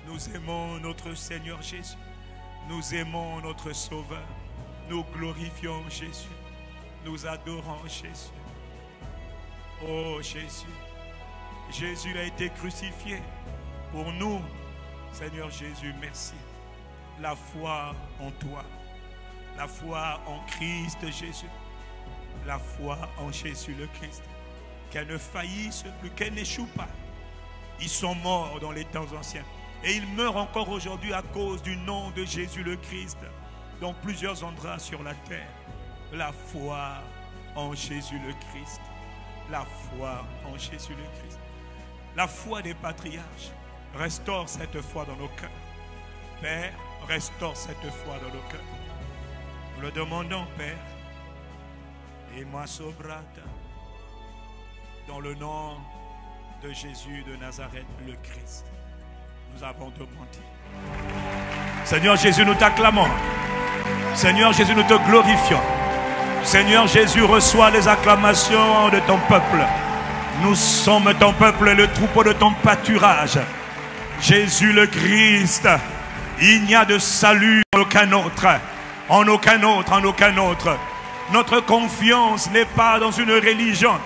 Nous aimons notre Seigneur Jésus. Nous aimons notre Sauveur. Nous glorifions Jésus. Nous adorons Jésus. Oh Jésus. Jésus a été crucifié pour nous. Seigneur Jésus, merci. La foi en toi. La foi en Christ Jésus. La foi en Jésus le Christ. Qu'elle ne faillisse plus, qu'elle n'échoue pas. Ils sont morts dans les temps anciens. Et ils meurent encore aujourd'hui à cause du nom de Jésus le Christ dans plusieurs endroits sur la terre. La foi en Jésus le Christ. La foi en Jésus le Christ. La foi des patriarches. Restaure cette foi dans nos cœurs. Père, restaure cette foi dans nos cœurs. Nous le demandons, Père. Et moi, Sobrata, dans le nom de Jésus de Nazareth, le Christ, nous avons demandé. Seigneur Jésus, nous t'acclamons. Seigneur Jésus, nous te glorifions. Seigneur Jésus, reçois les acclamations de ton peuple. Nous sommes ton peuple, le troupeau de ton pâturage. Jésus le Christ, il n'y a de salut en aucun autre. En aucun autre, en aucun autre. Notre confiance n'est pas dans une religion.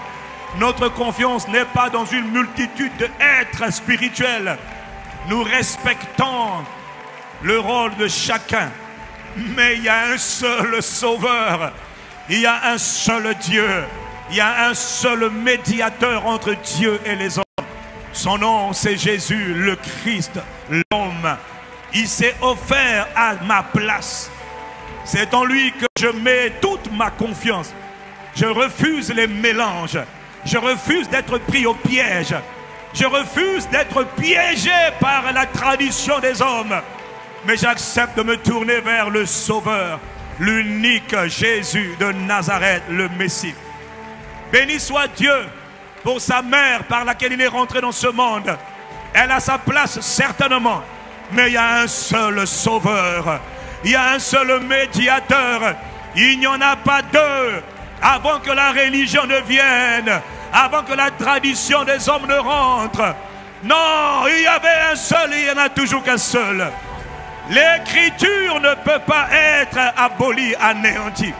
Notre confiance n'est pas dans une multitude d'êtres spirituels. Nous respectons le rôle de chacun. Mais il y a un seul Sauveur. Il y a un seul Dieu. Il y a un seul médiateur entre Dieu et les hommes. Son nom, c'est Jésus, le Christ, l'homme. Il s'est offert à ma place. C'est en lui que je mets toute ma confiance. Je refuse les mélanges. Je refuse d'être pris au piège. Je refuse d'être piégé par la tradition des hommes. Mais j'accepte de me tourner vers le Sauveur, l'unique Jésus de Nazareth, le Messie. Béni soit Dieu pour sa mère par laquelle il est rentré dans ce monde. Elle a sa place certainement. Mais il y a un seul Sauveur. Il y a un seul médiateur. Il n'y en a pas deux. Avant que la religion ne vienne, avant que la tradition des hommes ne rentre. Non, il y avait un seul et il n'y en a toujours qu'un seul. L'écriture ne peut pas être abolie, anéantie.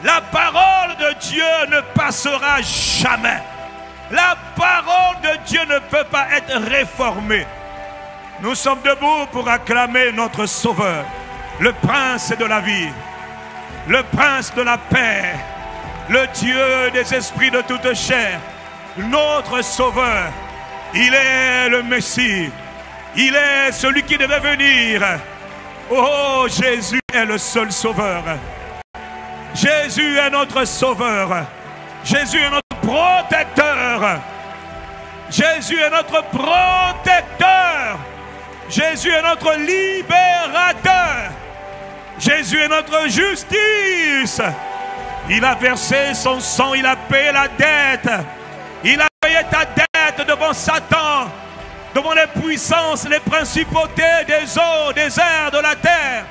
La parole de Dieu ne passera jamais. La parole de Dieu ne peut pas être réformée. Nous sommes debout pour acclamer notre Sauveur, le Prince de la vie, le Prince de la paix, le Dieu des esprits de toute chair, notre Sauveur. Il est le Messie. Il est celui qui devait venir. Oh, Jésus est le seul Sauveur. Jésus est notre Sauveur. Jésus est notre protecteur. Jésus est notre protecteur. Jésus est notre libérateur. Jésus est notre justice. Il a versé son sang, il a payé la dette. Il a payé ta dette devant Satan, devant les puissances, les principautés des eaux, des airs, de la terre.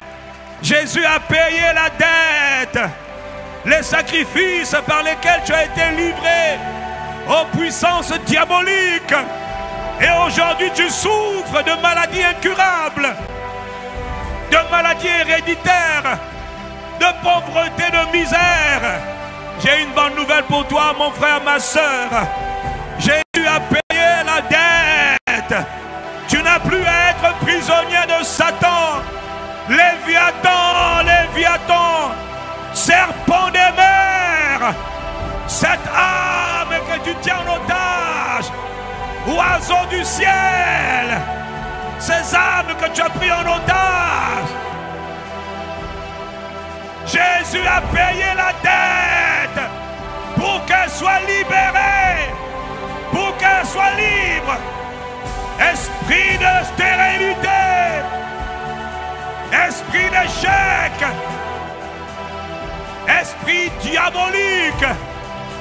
Jésus a payé la dette. Les sacrifices par lesquels tu as été livré aux puissances diaboliques. Et aujourd'hui tu souffres de maladies incurables, de maladies héréditaires, de pauvreté, de misère. J'ai une bonne nouvelle pour toi, mon frère, ma soeur. Jésus a payé la dette. Tu n'as plus à être prisonnier de Satan. Léviathan, Léviathan, serpent des mers, cette âme que tu tiens en otage, oiseau du ciel, ces âmes que tu as pris en otage, Jésus a payé la dette pour qu'elle soit libérée, pour qu'elle soit libre. Esprit de stérilité, esprit d'échec, esprit diabolique,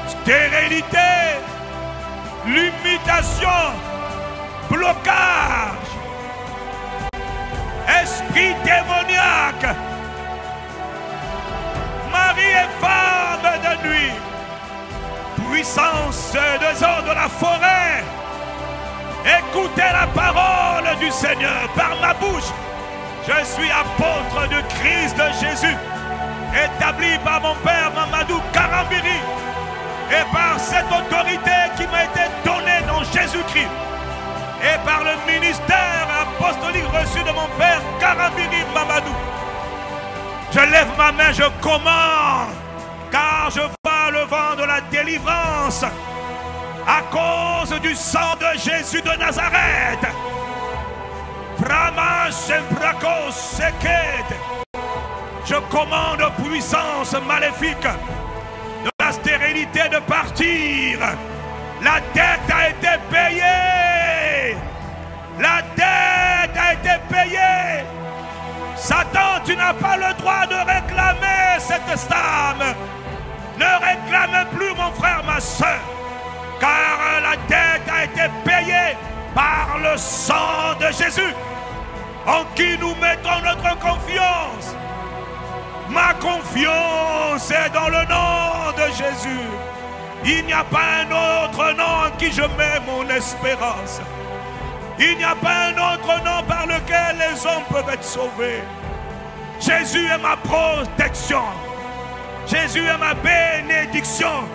stérilité, limitation, blocage, esprit démoniaque, mari et femme de nuit, puissance des eaux de la forêt. Écoutez la parole du Seigneur par ma bouche. Je suis apôtre de Christ de Jésus, établi par mon père Mamadou Karambiri, et par cette autorité qui m'a été donnée dans Jésus-Christ, et par le ministère apostolique reçu de mon père Karambiri Mamadou. Je lève ma main, je commande, car je vois le vent de la délivrance à cause du sang de Jésus de Nazareth. Je commande aux puissances maléfiques de la stérilité de partir. La dette a été payée. La dette a été payée. Satan, tu n'as pas le droit de réclamer cette femme. Ne réclame plus, mon frère, ma soeur, car la dette a été payée par le sang de Jésus, en qui nous mettons notre confiance. Ma confiance est dans le nom de Jésus. Il n'y a pas un autre nom en qui je mets mon espérance. Il n'y a pas un autre nom par lequel les hommes peuvent être sauvés. Jésus est ma protection. Jésus est ma bénédiction.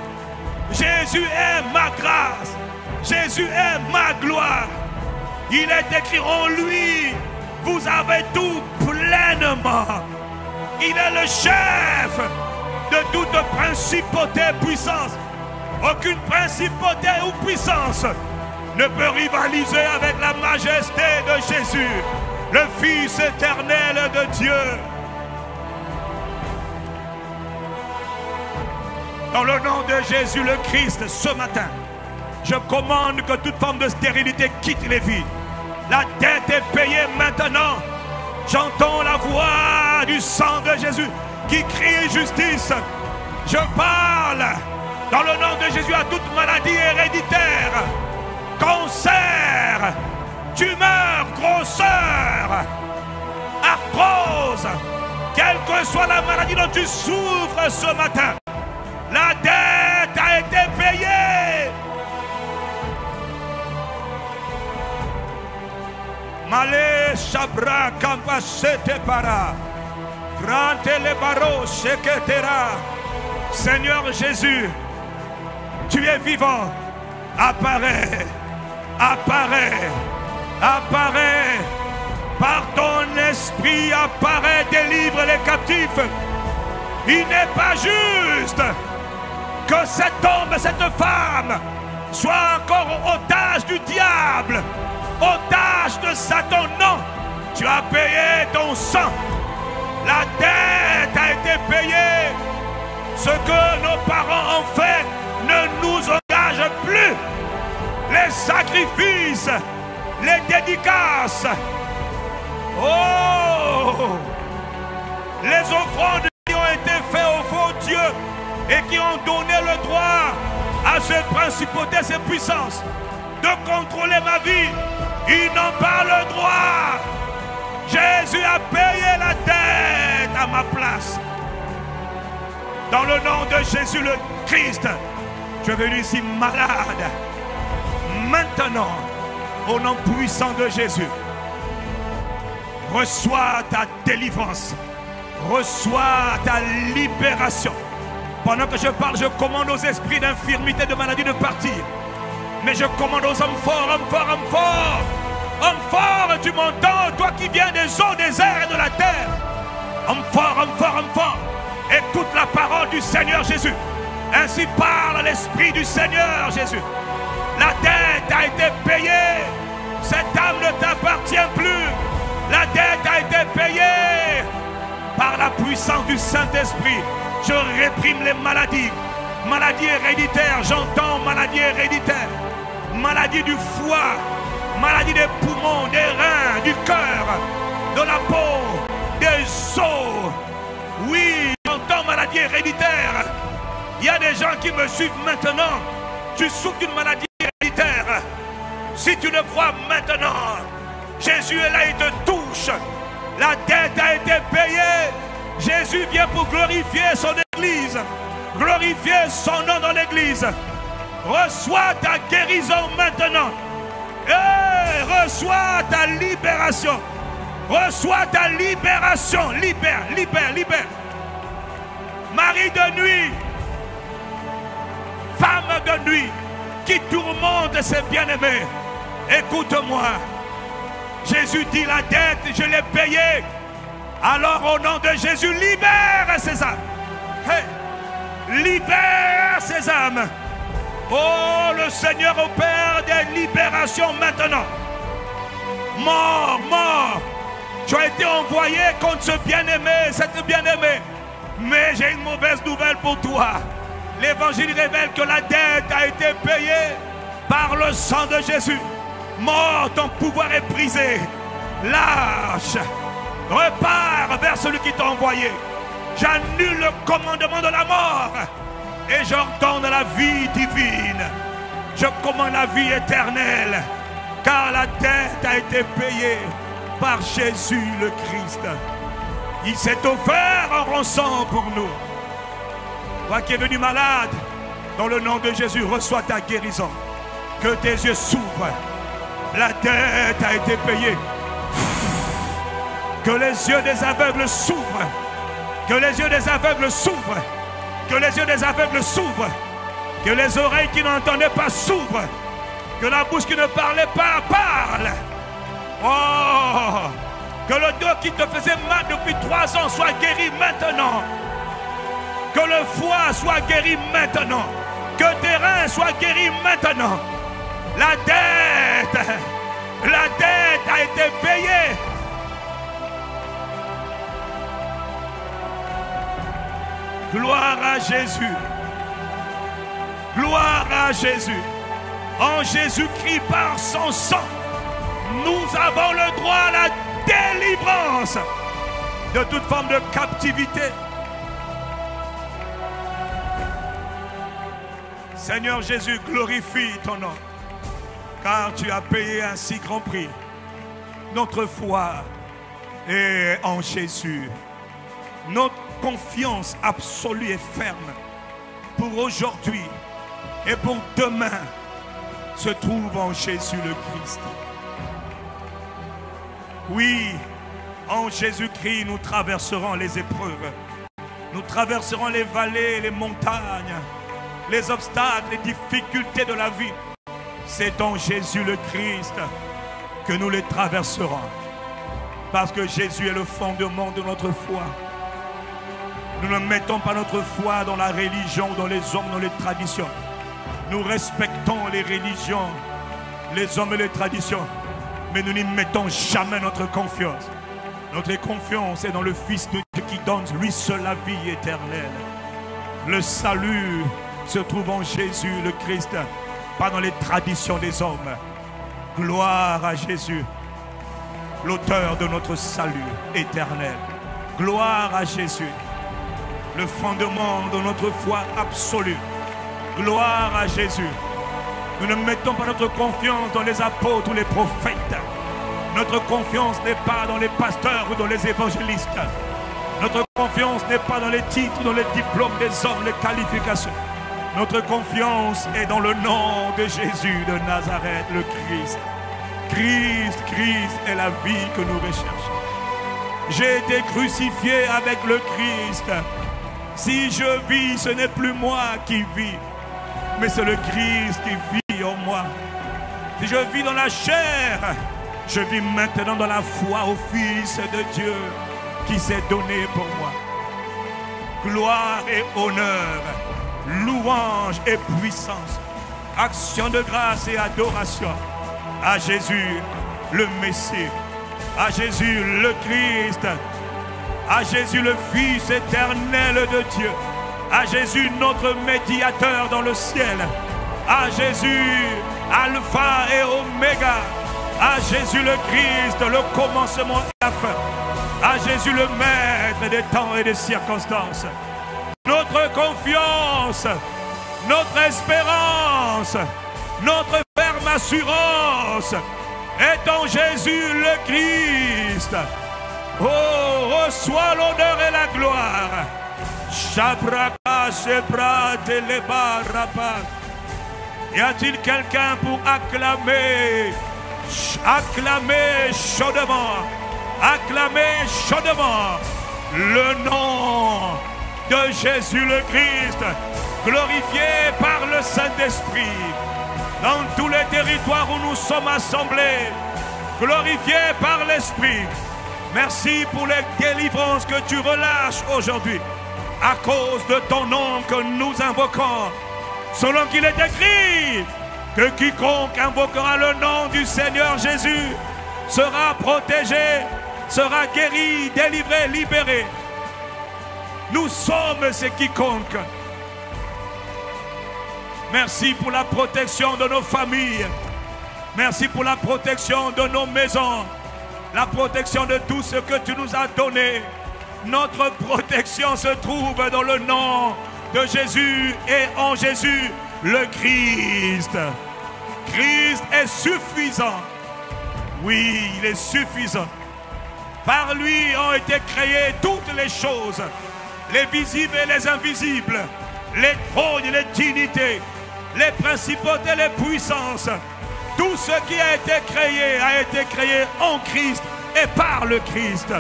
Jésus est ma grâce. Jésus est ma gloire. Il est écrit en lui, vous avez tout pleinement. Il est le chef de toute principauté et puissance. Aucune principauté ou puissance ne peut rivaliser avec la majesté de Jésus, le Fils éternel de Dieu. Dans le nom de Jésus le Christ, ce matin, je commande que toute forme de stérilité quitte les vies. La dette est payée maintenant. J'entends la voix du sang de Jésus qui crie justice. Je parle dans le nom de Jésus à toute maladie héréditaire, cancer, tumeur, grosseur, arthrose, quelle que soit la maladie dont tu souffres ce matin. La dette a été payée. Malé Shabra Kampasete Para Frante le Baro Sheketera. Seigneur Jésus, tu es vivant. Apparaît, apparaît, apparaît. Par ton esprit, apparaît, délivre les captifs. Il n'est pas juste que cet homme, cette femme soit encore otage du diable, otage de Satan. Non, tu as payé ton sang. La dette a été payée. Ce que nos parents ont fait ne nous engage plus. Les sacrifices, les dédicaces, oh, les offrandes qui ont été faites au faux Dieu et qui ont donné le droit à ces principautés, ces puissances de contrôler ma vie. Ils n'ont pas le droit. Jésus a payé la dette à ma place. Dans le nom de Jésus le Christ, je suis venu ici malade. Maintenant, au nom puissant de Jésus, reçois ta délivrance. Reçois ta libération. Pendant que je parle, je commande aux esprits d'infirmité, de maladie de partir. Mais je commande aux hommes forts, hommes forts, hommes forts. Hommes forts, tu m'entends, toi qui viens des eaux, des airs et de la terre. Hommes forts, hommes forts, hommes forts. Écoute la parole du Seigneur Jésus. Ainsi parle l'Esprit du Seigneur Jésus. La dette a été payée. Cette âme ne t'appartient plus. La dette a été payée. Par la puissance du Saint-Esprit, je réprime les maladies. Maladies héréditaires, j'entends maladies héréditaires. Maladie du foie, maladie des poumons, des reins, du cœur, de la peau, des os. Oui, j'entends maladie héréditaire. Il y a des gens qui me suivent maintenant. Tu souffres d'une maladie héréditaire. Si tu le crois maintenant, Jésus est là, il te touche. La dette a été payée. Jésus vient pour glorifier son église. Glorifier son nom dans l'église. Reçois ta guérison maintenant. Et reçois ta libération. Reçois ta libération. Libère, libère, libère. Mari de nuit, femme de nuit, qui tourmente ses bien-aimés. Écoute-moi. Jésus dit la dette, je l'ai payée. Alors au nom de Jésus, libère ces âmes. Hey, libère ces âmes. Oh, le Seigneur opère des libérations maintenant. Mort, mort. Tu as été envoyé contre ce bien-aimé, cette bien-aimée. Mais j'ai une mauvaise nouvelle pour toi. L'évangile révèle que la dette a été payée par le sang de Jésus. Mort, ton pouvoir est brisé. Lâche. Repars vers celui qui t'a envoyé. J'annule le commandement de la mort et j'ordonne la vie divine. Je commande la vie éternelle, car la dette a été payée par Jésus le Christ. Il s'est offert en rançon pour nous. Toi qui es venu malade, dans le nom de Jésus, reçois ta guérison. Que tes yeux s'ouvrent. La dette a été payée. Que les yeux des aveugles s'ouvrent. Que les yeux des aveugles s'ouvrent. Que les yeux des aveugles s'ouvrent. Que les oreilles qui n'entendaient pas s'ouvrent. Que la bouche qui ne parlait pas parle. Oh! Que le dos qui te faisait mal depuis 3 ans soit guéri maintenant. Que le foie soit guéri maintenant. Que tes reins soient guéris maintenant. La dette a été payée. Gloire à Jésus. Gloire à Jésus. En Jésus-Christ, par son sang, nous avons le droit à la délivrance de toute forme de captivité. Seigneur Jésus, glorifie ton nom, car tu as payé un si grand prix. Notre foi est en Jésus. Notre confiance absolue et ferme pour aujourd'hui et pour demain se trouve en Jésus le Christ. Oui, en Jésus-Christ, nous traverserons les épreuves. Nous traverserons les vallées, les montagnes, les obstacles, les difficultés de la vie. C'est en Jésus le Christ que nous les traverserons. Parce que Jésus est le fondement de notre foi. Nous ne mettons pas notre foi dans la religion, dans les hommes, dans les traditions. Nous respectons les religions, les hommes et les traditions. Mais nous n'y mettons jamais notre confiance. Notre confiance est dans le Fils de Dieu qui donne lui seul la vie éternelle. Le salut se trouve en Jésus le Christ, pas dans les traditions des hommes. Gloire à Jésus, l'auteur de notre salut éternel. Gloire à Jésus, le fondement de notre foi absolue. Gloire à Jésus. Nous ne mettons pas notre confiance dans les apôtres ou les prophètes. Notre confiance n'est pas dans les pasteurs ou dans les évangélistes. Notre confiance n'est pas dans les titres, dans les diplômes des hommes, les qualifications. Notre confiance est dans le nom de Jésus de Nazareth, le Christ. Christ est la vie que nous recherchons. J'ai été crucifié avec le Christ. Si je vis, ce n'est plus moi qui vis, mais c'est le Christ qui vit en moi. Si je vis dans la chair, je vis maintenant dans la foi au Fils de Dieu qui s'est donné pour moi. Gloire et honneur, louange et puissance, action de grâce et adoration à Jésus le Messie, à Jésus le Christ, à Jésus le Fils éternel de Dieu, à Jésus notre médiateur dans le ciel, à Jésus Alpha et Oméga, à Jésus le Christ le commencement et la fin, à Jésus le Maître des temps et des circonstances. Notre confiance, notre espérance, notre ferme assurance est en Jésus le Christ. Oh, reçois l'honneur et la gloire. Shabraka, Shebra, Teleba, Rabba. Y a-t-il quelqu'un pour acclamer? Acclamer chaudement. Acclamer chaudement le nom de Jésus le Christ, glorifié par le Saint-Esprit, dans tous les territoires où nous sommes assemblés, glorifié par l'Esprit. Merci pour les délivrances que tu relâches aujourd'hui, à cause de ton nom que nous invoquons, selon qu'il est écrit que quiconque invoquera le nom du Seigneur Jésus sera protégé, sera guéri, délivré, libéré. Nous sommes ces quiconques. Merci pour la protection de nos familles. Merci pour la protection de nos maisons, la protection de tout ce que tu nous as donné. Notre protection se trouve dans le nom de Jésus et en Jésus, le Christ. Christ est suffisant. Oui, il est suffisant. Par lui ont été créées toutes les choses, les visibles et les invisibles, les trônes et les dignités, les principautés et les puissances. Tout ce qui a été créé en Christ et par le Christ.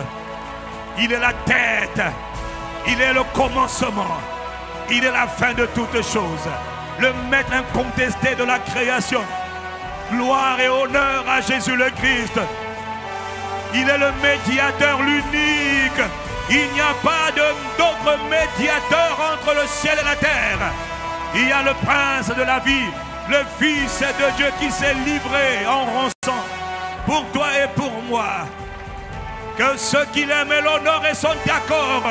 Il est la tête, il est le commencement, il est la fin de toutes choses, le maître incontesté de la création. Gloire et honneur à Jésus le Christ. Il est le médiateur, l'unique. Il n'y a pas d'autre médiateur entre le ciel et la terre. Il y a le prince de la vie, le Fils de Dieu qui s'est livré en rançon pour toi et pour moi. Que ceux qui l'aiment et l'honorent et sont d'accord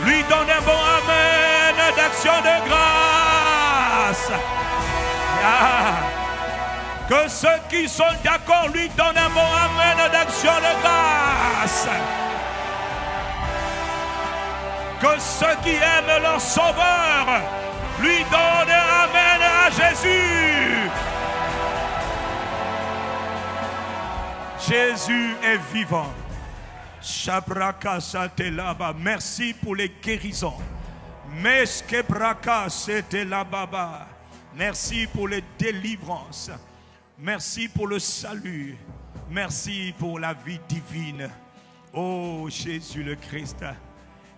lui donnent un bon amen d'action de grâce. Que ceux qui sont d'accord lui donnent un bon amen d'action de grâce. Que ceux qui aiment leur sauveur lui donnent un amen à Jésus. Jésus est vivant. Merci pour les guérisons. Merci pour les délivrances. Merci pour le salut. Merci pour la vie divine. Oh Jésus le Christ,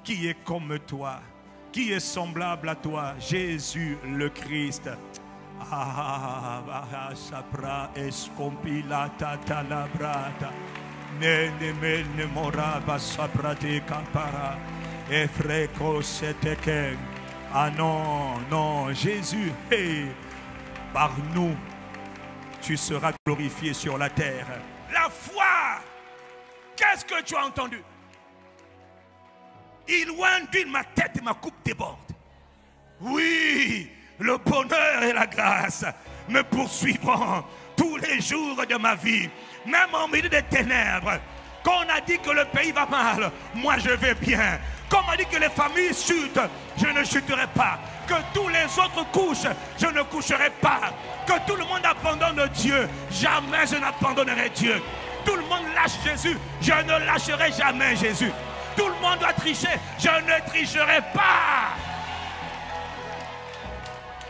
qui est comme toi, qui est semblable à toi, Jésus le Christ. Ah non, non, Jésus, hey, par nous, tu seras glorifié sur la terre. La foi, qu'est-ce que tu as entendu? Il oint ma tête et ma coupe déborde. Oui, le bonheur et la grâce me poursuivront tous les jours de ma vie, même en milieu des ténèbres. Quand on a dit que le pays va mal, moi je vais bien. Quand on a dit que les familles chutent, je ne chuterai pas. Que tous les autres couchent, je ne coucherai pas. Que tout le monde abandonne Dieu, jamais je n'abandonnerai Dieu. Tout le monde lâche Jésus, je ne lâcherai jamais Jésus. Tout le monde doit tricher, je ne tricherai pas.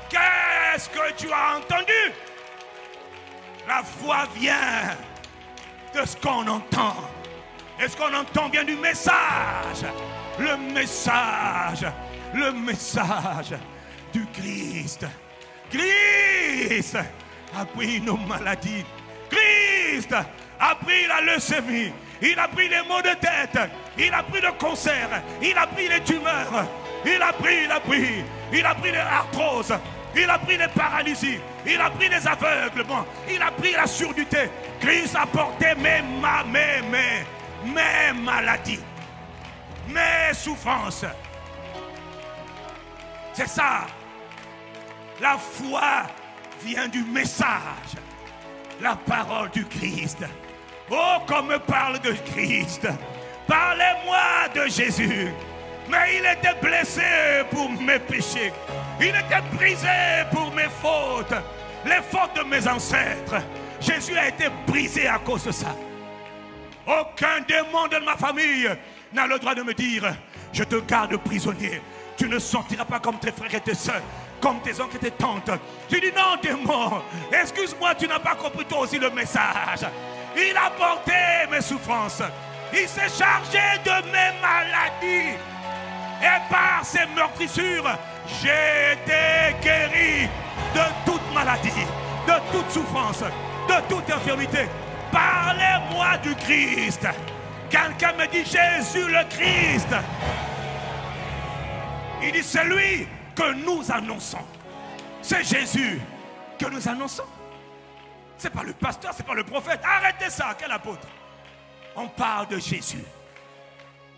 Qu'est-ce que tu as entendu? La foi vient de ce qu'on entend. Et ce qu'on entend vient du message. Le message du Christ. Christ a pris nos maladies. Christ a pris la leucémie. Il a pris les maux de tête. Il a pris le cancer. Il a pris les tumeurs. Il a pris les arthroses. Il a pris les paralysies. Il a pris les aveuglements. Il a pris la surdité. Christ a porté mes maladies, mes souffrances. C'est ça. La foi vient du message. La parole du Christ. Oh, qu'on me parle de Christ. Parlez-moi de Jésus. Mais il était blessé pour mes péchés. Il était brisé pour mes fautes. Les fautes de mes ancêtres. Jésus a été brisé à cause de ça. Aucun démon de ma famille n'a le droit de me dire: je te garde prisonnier. Tu ne sortiras pas comme tes frères et tes soeurs, comme tes oncles et tes tantes. Je dis: non, démon, excuse-moi, tu n'as pas compris toi aussi le message. Il a porté mes souffrances. Il s'est chargé de mes maladies. Et par ses meurtrissures, j'ai été guéri de toute maladie, de toute souffrance, de toute infirmité. Parlez-moi du Christ. Quelqu'un me dit Jésus le Christ. Il dit: c'est lui que nous annonçons. C'est Jésus que nous annonçons. C'est pas le pasteur, c'est pas le prophète. Arrêtez ça, quel apôtre? On parle de Jésus.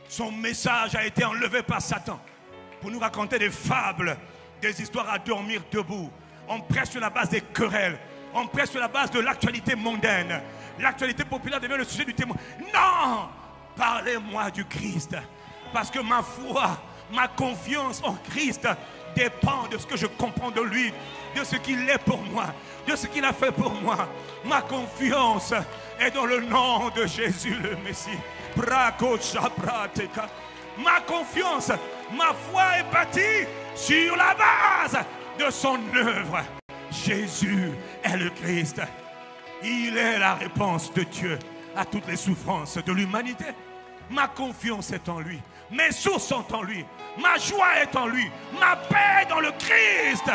Son message a été enlevé par Satan pour nous raconter des fables, des histoires à dormir debout. On prêche sur la base des querelles. On prêche sur la base de l'actualité mondaine. L'actualité populaire devient le sujet du témoin. Non! Parlez-moi du Christ. Parce que ma foi, ma confiance en Christ dépend de ce que je comprends de lui, de ce qu'il est pour moi, de ce qu'il a fait pour moi. Ma confiance est dans le nom de Jésus le Messie. Ma confiance, ma foi est bâtie sur la base de son œuvre. Jésus est le Christ. Il est la réponse de Dieu à toutes les souffrances de l'humanité. Ma confiance est en lui. Mes sources sont en lui. Ma joie est en lui. Ma paix est dans le Christ.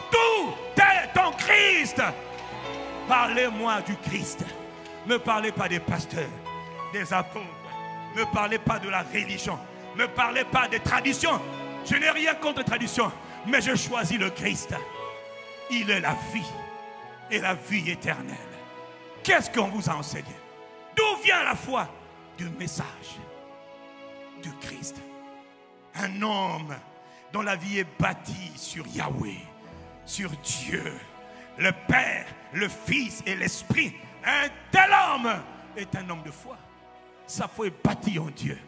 Tout est en Christ. Parlez-moi du Christ. Ne parlez pas des pasteurs, des apôtres. Ne parlez pas de la religion. Ne parlez pas des traditions. Je n'ai rien contre les traditions, mais je choisis le Christ. Il est la vie et la vie éternelle. Qu'est-ce qu'on vous a enseigné? D'où vient la foi? Du message du Christ. Un homme dont la vie est bâtie sur Yahweh, sur Dieu, le Père, le Fils et l'Esprit. Un tel homme est un homme de foi. Sa foi est bâtie en Dieu.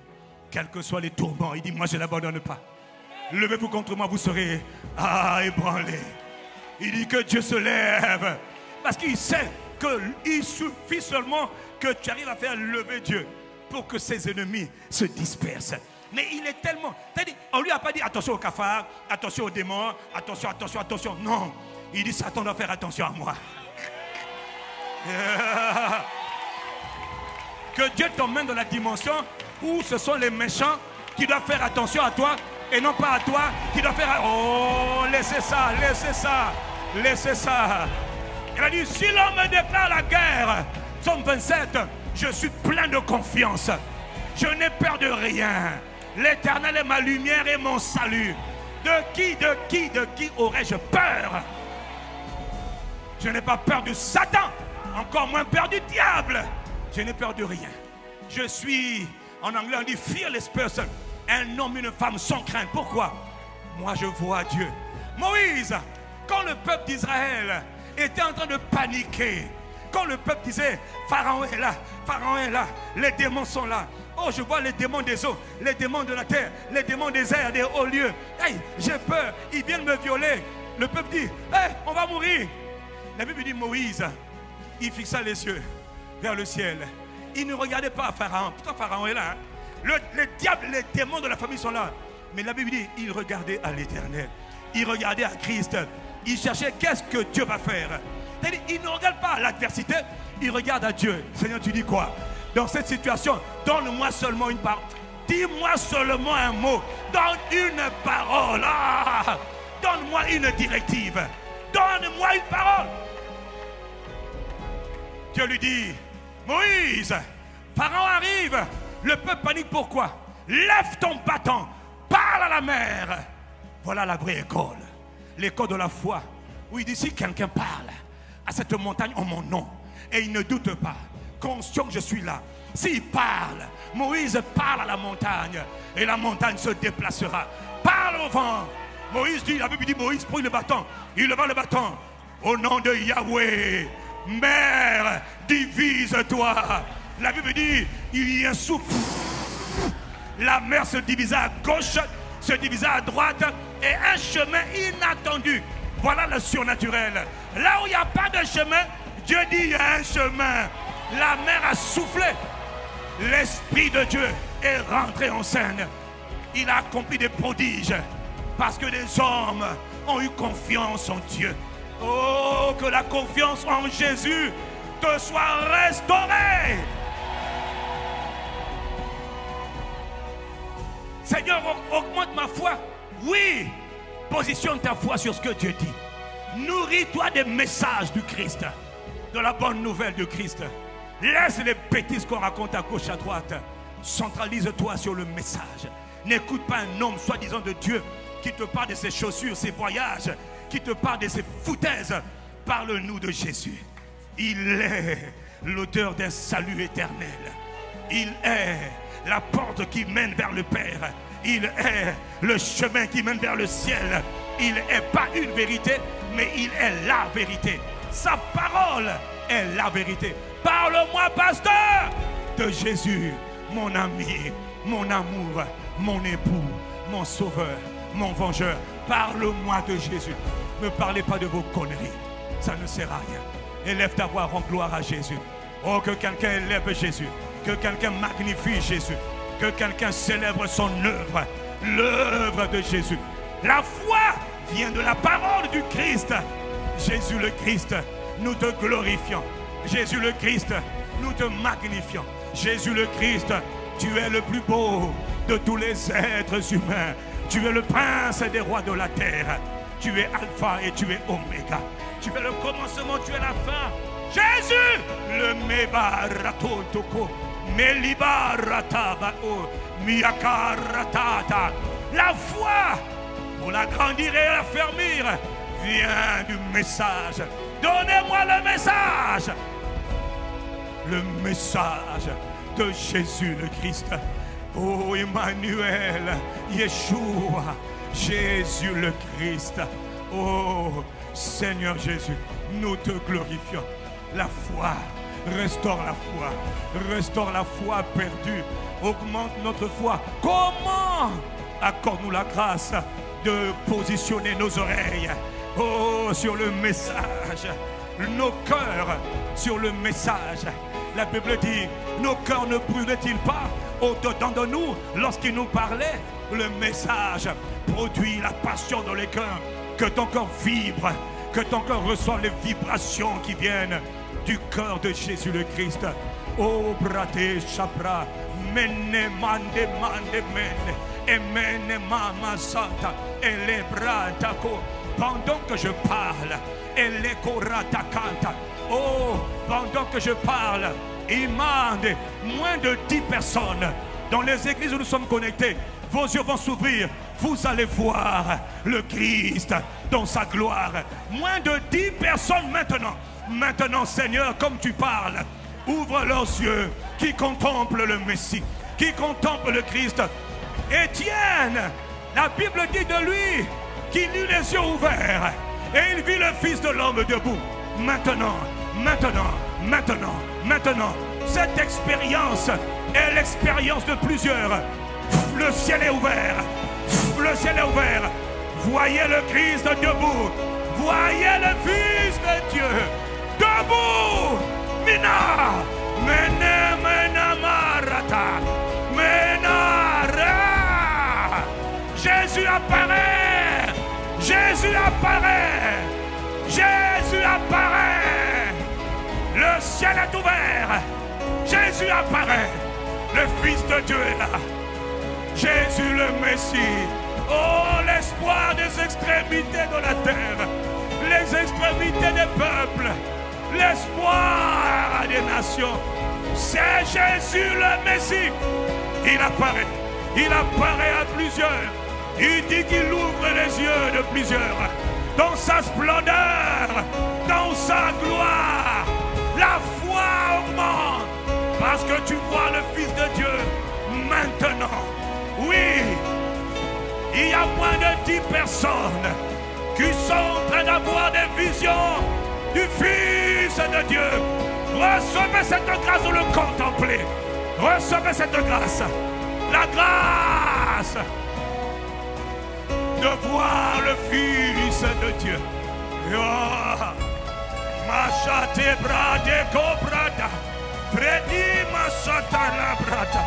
Quels que soient les tourments, il dit, moi je ne l'abandonne pas. Levez-vous contre moi, vous serez ébranlés. Il dit que Dieu se lève. Parce qu'il sait qu'il suffit seulement que tu arrives à faire lever Dieu pour que ses ennemis se dispersent. Mais il est tellement... On ne lui a pas dit attention au cafard, attention aux démons, attention, attention, attention. Non, il dit Satan doit faire attention à moi. Que Dieu t'emmène dans la dimension où ce sont les méchants qui doivent faire attention à toi et non pas à toi qui doivent faire... Oh, laissez ça, laissez ça, laissez ça. Il a dit, si l'homme me déclare la guerre, Psaume 27, je suis plein de confiance. Je n'ai peur de rien. L'Éternel est ma lumière et mon salut. De qui aurais-je peur? Je n'ai pas peur de Satan, encore moins peur du diable. Je n'ai peur de rien. Je suis, en anglais on dit fearless person, un homme, une femme sans crainte. Pourquoi? Moi je vois Dieu. Moïse, quand le peuple d'Israël était en train de paniquer, quand le peuple disait Pharaon est là, les démons sont là. Oh, je vois les démons des eaux, les démons de la terre, les démons des airs, des hauts lieux. Hey, j'ai peur, ils viennent me violer. Le peuple dit, hey, on va mourir. La Bible dit Moïse, il fixa les yeux vers le ciel. Il ne regardait pas Pharaon. Pourtant Pharaon est là. Hein? Les diables, les démons de la famille sont là. Mais la Bible dit, il regardait à l'Éternel. Il regardait à Christ. Il cherchait qu'est-ce que Dieu va faire. C'est-à-dire, il ne regarde pas l'adversité, il regarde à Dieu. Seigneur, tu dis quoi? Dans cette situation, donne-moi seulement une parole. Dis-moi seulement un mot. Donne une parole. Ah, donne-moi une directive. Donne-moi une parole. Dieu lui dit, Moïse, Pharaon arrive. Le peuple panique, pourquoi? Lève ton bâton, parle à la mer. Voilà la vraie école. L'école de la foi. Où il dit, si quelqu'un parle à cette montagne en mon nom, et il ne doute pas, conscient que je suis là. S'il parle, Moïse parle à la montagne, et la montagne se déplacera. Parle au vent. Moïse dit, la Bible dit, Moïse prit le bâton. Il leva le bâton. Au nom de Yahweh, mer, divise-toi. La Bible dit, il y a un souffle. La mer se divisa à gauche, se divisa à droite, et un chemin inattendu. Voilà le surnaturel. Là où il n'y a pas de chemin, Dieu dit, il y a un chemin. La mer a soufflé. L'Esprit de Dieu est rentré en scène. Il a accompli des prodiges parce que les hommes ont eu confiance en Dieu. Oh, que la confiance en Jésus te soit restaurée. Seigneur, augmente ma foi. Oui, positionne ta foi sur ce que Dieu dit. Nourris-toi des messages du Christ, de la bonne nouvelle du Christ. Laisse les bêtises qu'on raconte à gauche, à droite. Centralise-toi sur le message. N'écoute pas un homme soi-disant de Dieu qui te parle de ses chaussures, ses voyages, qui te parle de ses foutaises. Parle-nous de Jésus. Il est l'auteur d'un salut éternel. Il est la porte qui mène vers le Père. Il est le chemin qui mène vers le ciel. Il n'est pas une vérité, mais il est la vérité. Sa parole est la vérité. Parle-moi, pasteur, de Jésus, mon ami, mon amour, mon époux, mon sauveur, mon vengeur. Parle-moi de Jésus. Ne parlez pas de vos conneries. Ça ne sert à rien. Élève ta voix, rends gloire à Jésus. Oh, que quelqu'un élève Jésus. Que quelqu'un magnifie Jésus. Que quelqu'un célèbre son œuvre. L'œuvre de Jésus. La foi vient de la parole du Christ. Jésus le Christ, nous te glorifions. Jésus le Christ, nous te magnifions. Jésus le Christ, tu es le plus beau de tous les êtres humains. Tu es le prince des rois de la terre. Tu es Alpha et tu es Oméga. Tu es le commencement, tu es la fin. Jésus, le Mebaratotoko, Melibarataba-o, Miakaratata. La foi, pour l'agrandir et l'affermir, vient du message. Donnez-moi le message. Le message de Jésus le Christ. Oh Emmanuel, Yeshua, Jésus le Christ. Oh Seigneur Jésus, nous te glorifions. La foi, restaure la foi perdue. Augmente notre foi. Comment? Accorde-nous la grâce de positionner nos oreilles, oh, sur le message, nos cœurs sur le message. La Bible dit, nos cœurs ne brûlaient-ils pas au-dedans de nous lorsqu'il nous parlait? Le message produit la passion dans les cœurs. Que ton cœur vibre, que ton cœur reçoive les vibrations qui viennent du cœur de Jésus le Christ. Oh, brate chabra, mene mande mande mene, et mene mama santa, et les bras tako. Pendant que je parle, et les korata canta. Oh, pendant que je parle, il mande moins de 10 personnes. Dans les églises où nous sommes connectés, vos yeux vont s'ouvrir. Vous allez voir le Christ dans sa gloire. Moins de 10 personnes maintenant. Maintenant, Seigneur, comme tu parles, ouvre leurs yeux qui contemplent le Messie, qui contemplent le Christ. Étienne, la Bible dit de lui qu'il eut les yeux ouverts et il vit le Fils de l'homme debout. Maintenant, cette expérience est l'expérience de plusieurs. Le ciel est ouvert. Le ciel est ouvert. Voyez le Christ debout. Voyez le Fils de Dieu debout. Mina, mena, mena, marata, menara. Jésus apparaît. Jésus apparaît. Jésus apparaît. Le ciel est ouvert. Jésus apparaît. Le Fils de Dieu est là. Jésus le Messie. Oh, l'espoir des extrémités de la terre. Les extrémités des peuples. L'espoir des nations. C'est Jésus le Messie. Il apparaît. Il apparaît à plusieurs. Il dit qu'il ouvre les yeux de plusieurs. Dans sa splendeur. Dans sa gloire. La foi augmente. Parce que tu vois le Fils de Dieu maintenant. Oui, il y a moins de 10 personnes qui sont en train d'avoir des visions du Fils de Dieu. Recevez cette grâce de le contempler. Recevez cette grâce. La grâce de voir le Fils de Dieu. Machate brade cobrada. Fredi masata la brada.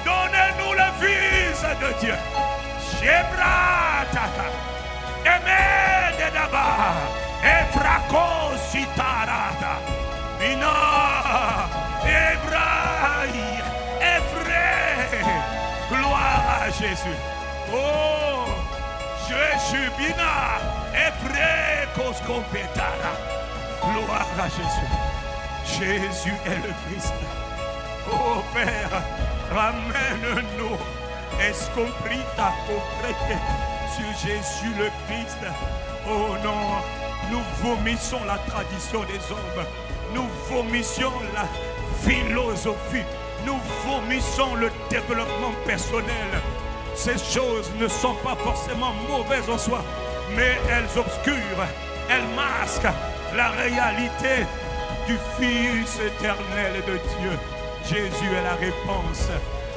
Donnez-nous le Fils de Dieu. Shebrataka. Emede daba. Efrako sitarata. Mina. Ebraï. Efré. Gloire à Jésus. Oh. Jésus bina. Efré koskompetara. Gloire à Jésus. Jésus est le Christ. Oh Père, ramène-nous, escombrita auprès sur Jésus le Christ. Oh non, nous vomissons la tradition des hommes. Nous vomissons la philosophie. Nous vomissons le développement personnel. Ces choses ne sont pas forcément mauvaises en soi, mais elles obscurent, elles masquent la réalité du Fils éternel de Dieu. Jésus est la réponse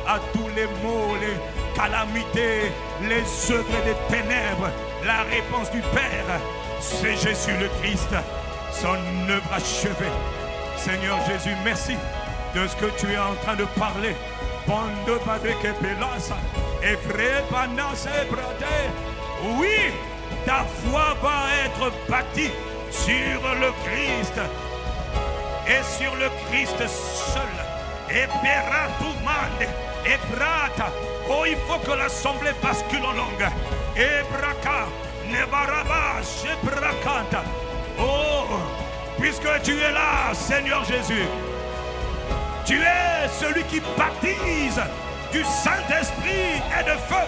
à tous les maux, les calamités, les œuvres des ténèbres. La réponse du Père, c'est Jésus le Christ, son œuvre achevée. Seigneur Jésus, merci de ce que tu es en train de parler. Oui, ta foi va être bâtie sur le Christ et sur le Christ seul. Et Peratumande, et Prata. Oh, il faut que l'assemblée bascule en langue. Et Braka, Nebaraba, Shebrakanta. Oh, puisque tu es là, Seigneur Jésus, tu es celui qui baptise du Saint-Esprit et de feu.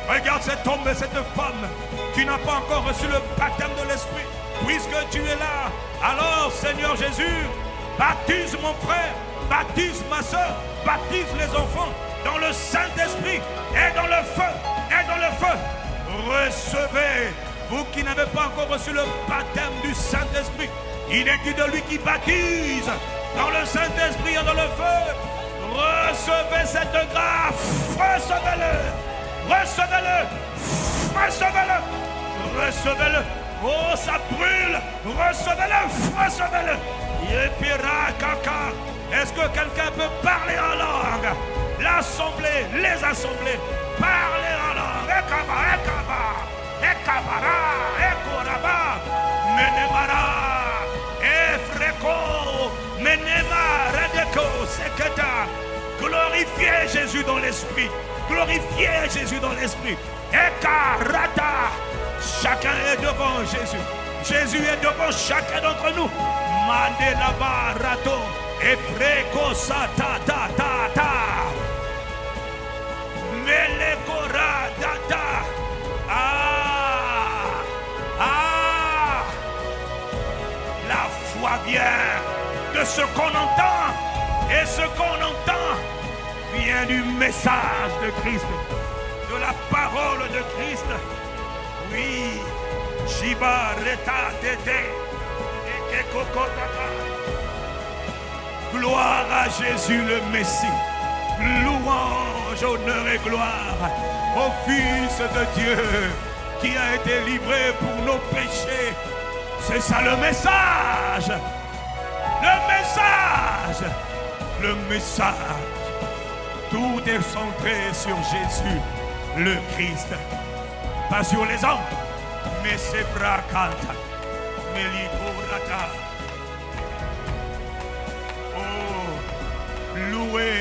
Regarde cet homme et cette femme qui n'a pas encore reçu le baptême de l'Esprit. Puisque tu es là, alors Seigneur Jésus, baptise mon frère, baptise ma soeur, baptise les enfants dans le Saint-Esprit et dans le feu, et dans le feu. Recevez, vous qui n'avez pas encore reçu le baptême du Saint-Esprit. Il est dit de lui qui baptise dans le Saint-Esprit et dans le feu. Recevez cette grâce, recevez-le, recevez-le, recevez-le, recevez-le. Oh, ça brûle, recevez-le, recevez-le. Est-ce que quelqu'un peut parler en langue? L'assemblée, les assemblées, parlez en langue. Ekaba, ekaba, ekabara, ekoraba, menemara, efreko, menema, redeko, seketa. Glorifiez Jésus dans l'esprit. Glorifiez Jésus dans l'esprit. Ekarata. Chacun est devant Jésus. Jésus est devant chacun d'entre nous. Mandela barato. Efreko sata ta ta ta. Melekora data. Ah. Ah. La foi vient de ce qu'on entend. Et ce qu'on entend vient du message de Christ. De la parole de Christ. Oui. Shiba reta tete. Gloire à Jésus le Messie. Louange, honneur et gloire au Fils de Dieu qui a été livré pour nos péchés. C'est ça le message. Le message. Le message. Tout est centré sur Jésus, le Christ. Pas sur les hommes, mais c'est Brakanta. Melikorata. Oh, loué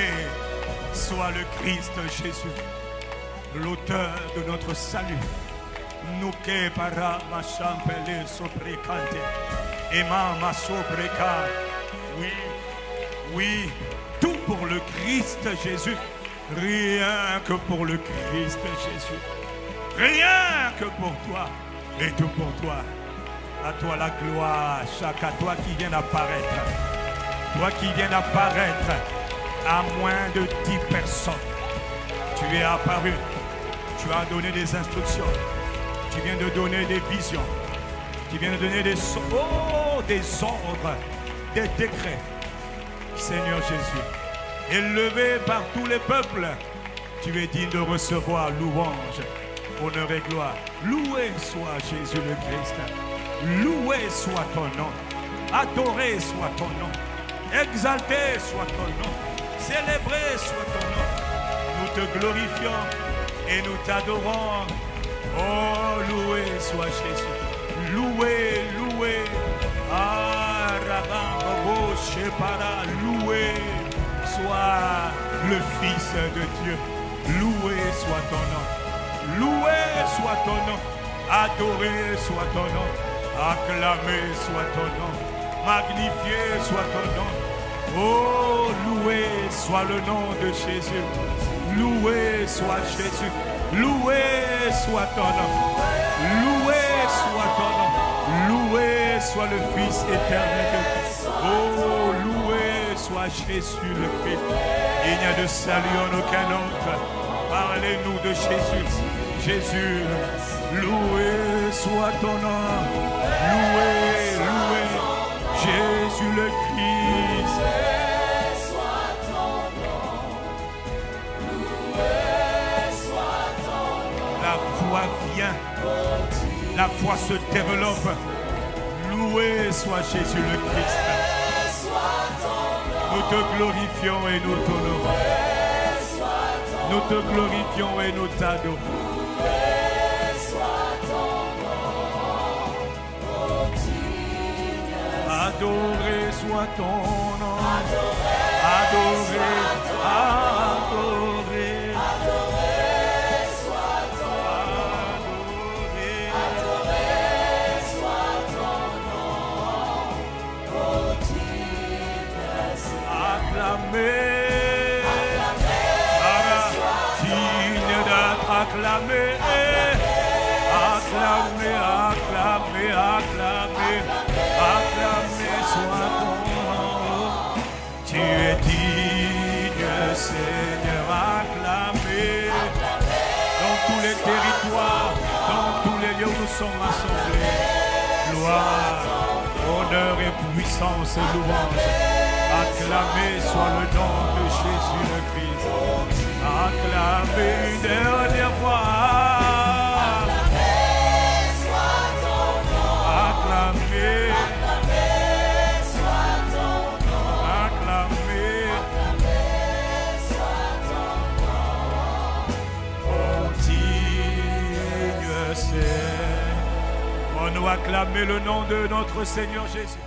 soit le Christ Jésus, l'auteur de notre salut. Nuke para machampele soprekante. Emama sopreka. Oui, oui, tout pour le Christ Jésus. Rien que pour le Christ Jésus. Rien que pour toi et tout pour toi. À toi la gloire, chaque à toi qui vient apparaître. Toi qui viens apparaître à moins de 10 personnes. Tu es apparu. Tu as donné des instructions. Tu viens de donner des visions. Tu viens de donner des ordres, des décrets. Seigneur Jésus, élevé par tous les peuples, tu es digne de recevoir louange, honneur et gloire. Loué soit Jésus le Christ. Loué soit ton nom. Adoré soit ton nom. Exalté soit ton nom. Célébré soit ton nom. Nous te glorifions et nous t'adorons. Oh, loué soit Jésus. Loué, loué. Ah, Rabban, Shepara, loué soit le Fils de Dieu. Loué soit ton nom. Loué soit ton nom. Adoré soit ton nom. Acclamé soit ton nom. Magnifié soit ton nom. Oh, loué soit le nom de Jésus. Loué soit Jésus. Loué soit ton nom. Loué soit ton nom. Loué soit le Fils éternel de Dieu. Oh, loué soit Jésus le Christ. Il n'y a de salut en aucun autre. Parlez-nous de Jésus. Jésus, loué soit ton nom. Loué, loué. le Christ. La foi vient, la foi se développe. Loué soit Jésus le Christ. Nous te glorifions et nous t'honorons. Nous te glorifions et nous t'adorons. Adoré soit ton nom. Adoré, adoré. Acclamé, digne d'être acclamé, acclamé, acclamé, acclamé, acclamé soit ton nom. Tu es digne, Seigneur, acclamé dans tous les territoires, dans tous les lieux où nous sommes assemblés. Gloire, honneur et puissance et louange. Acclamé soit le nom de Jésus le Christ. Acclamé une dernière fois. Acclamé soit ton nom. Acclamé. Acclamé soit ton nom. Acclamé. Acclamé soit ton nom. Oh digne Seigneur. On nous acclamer le nom de notre Seigneur Jésus.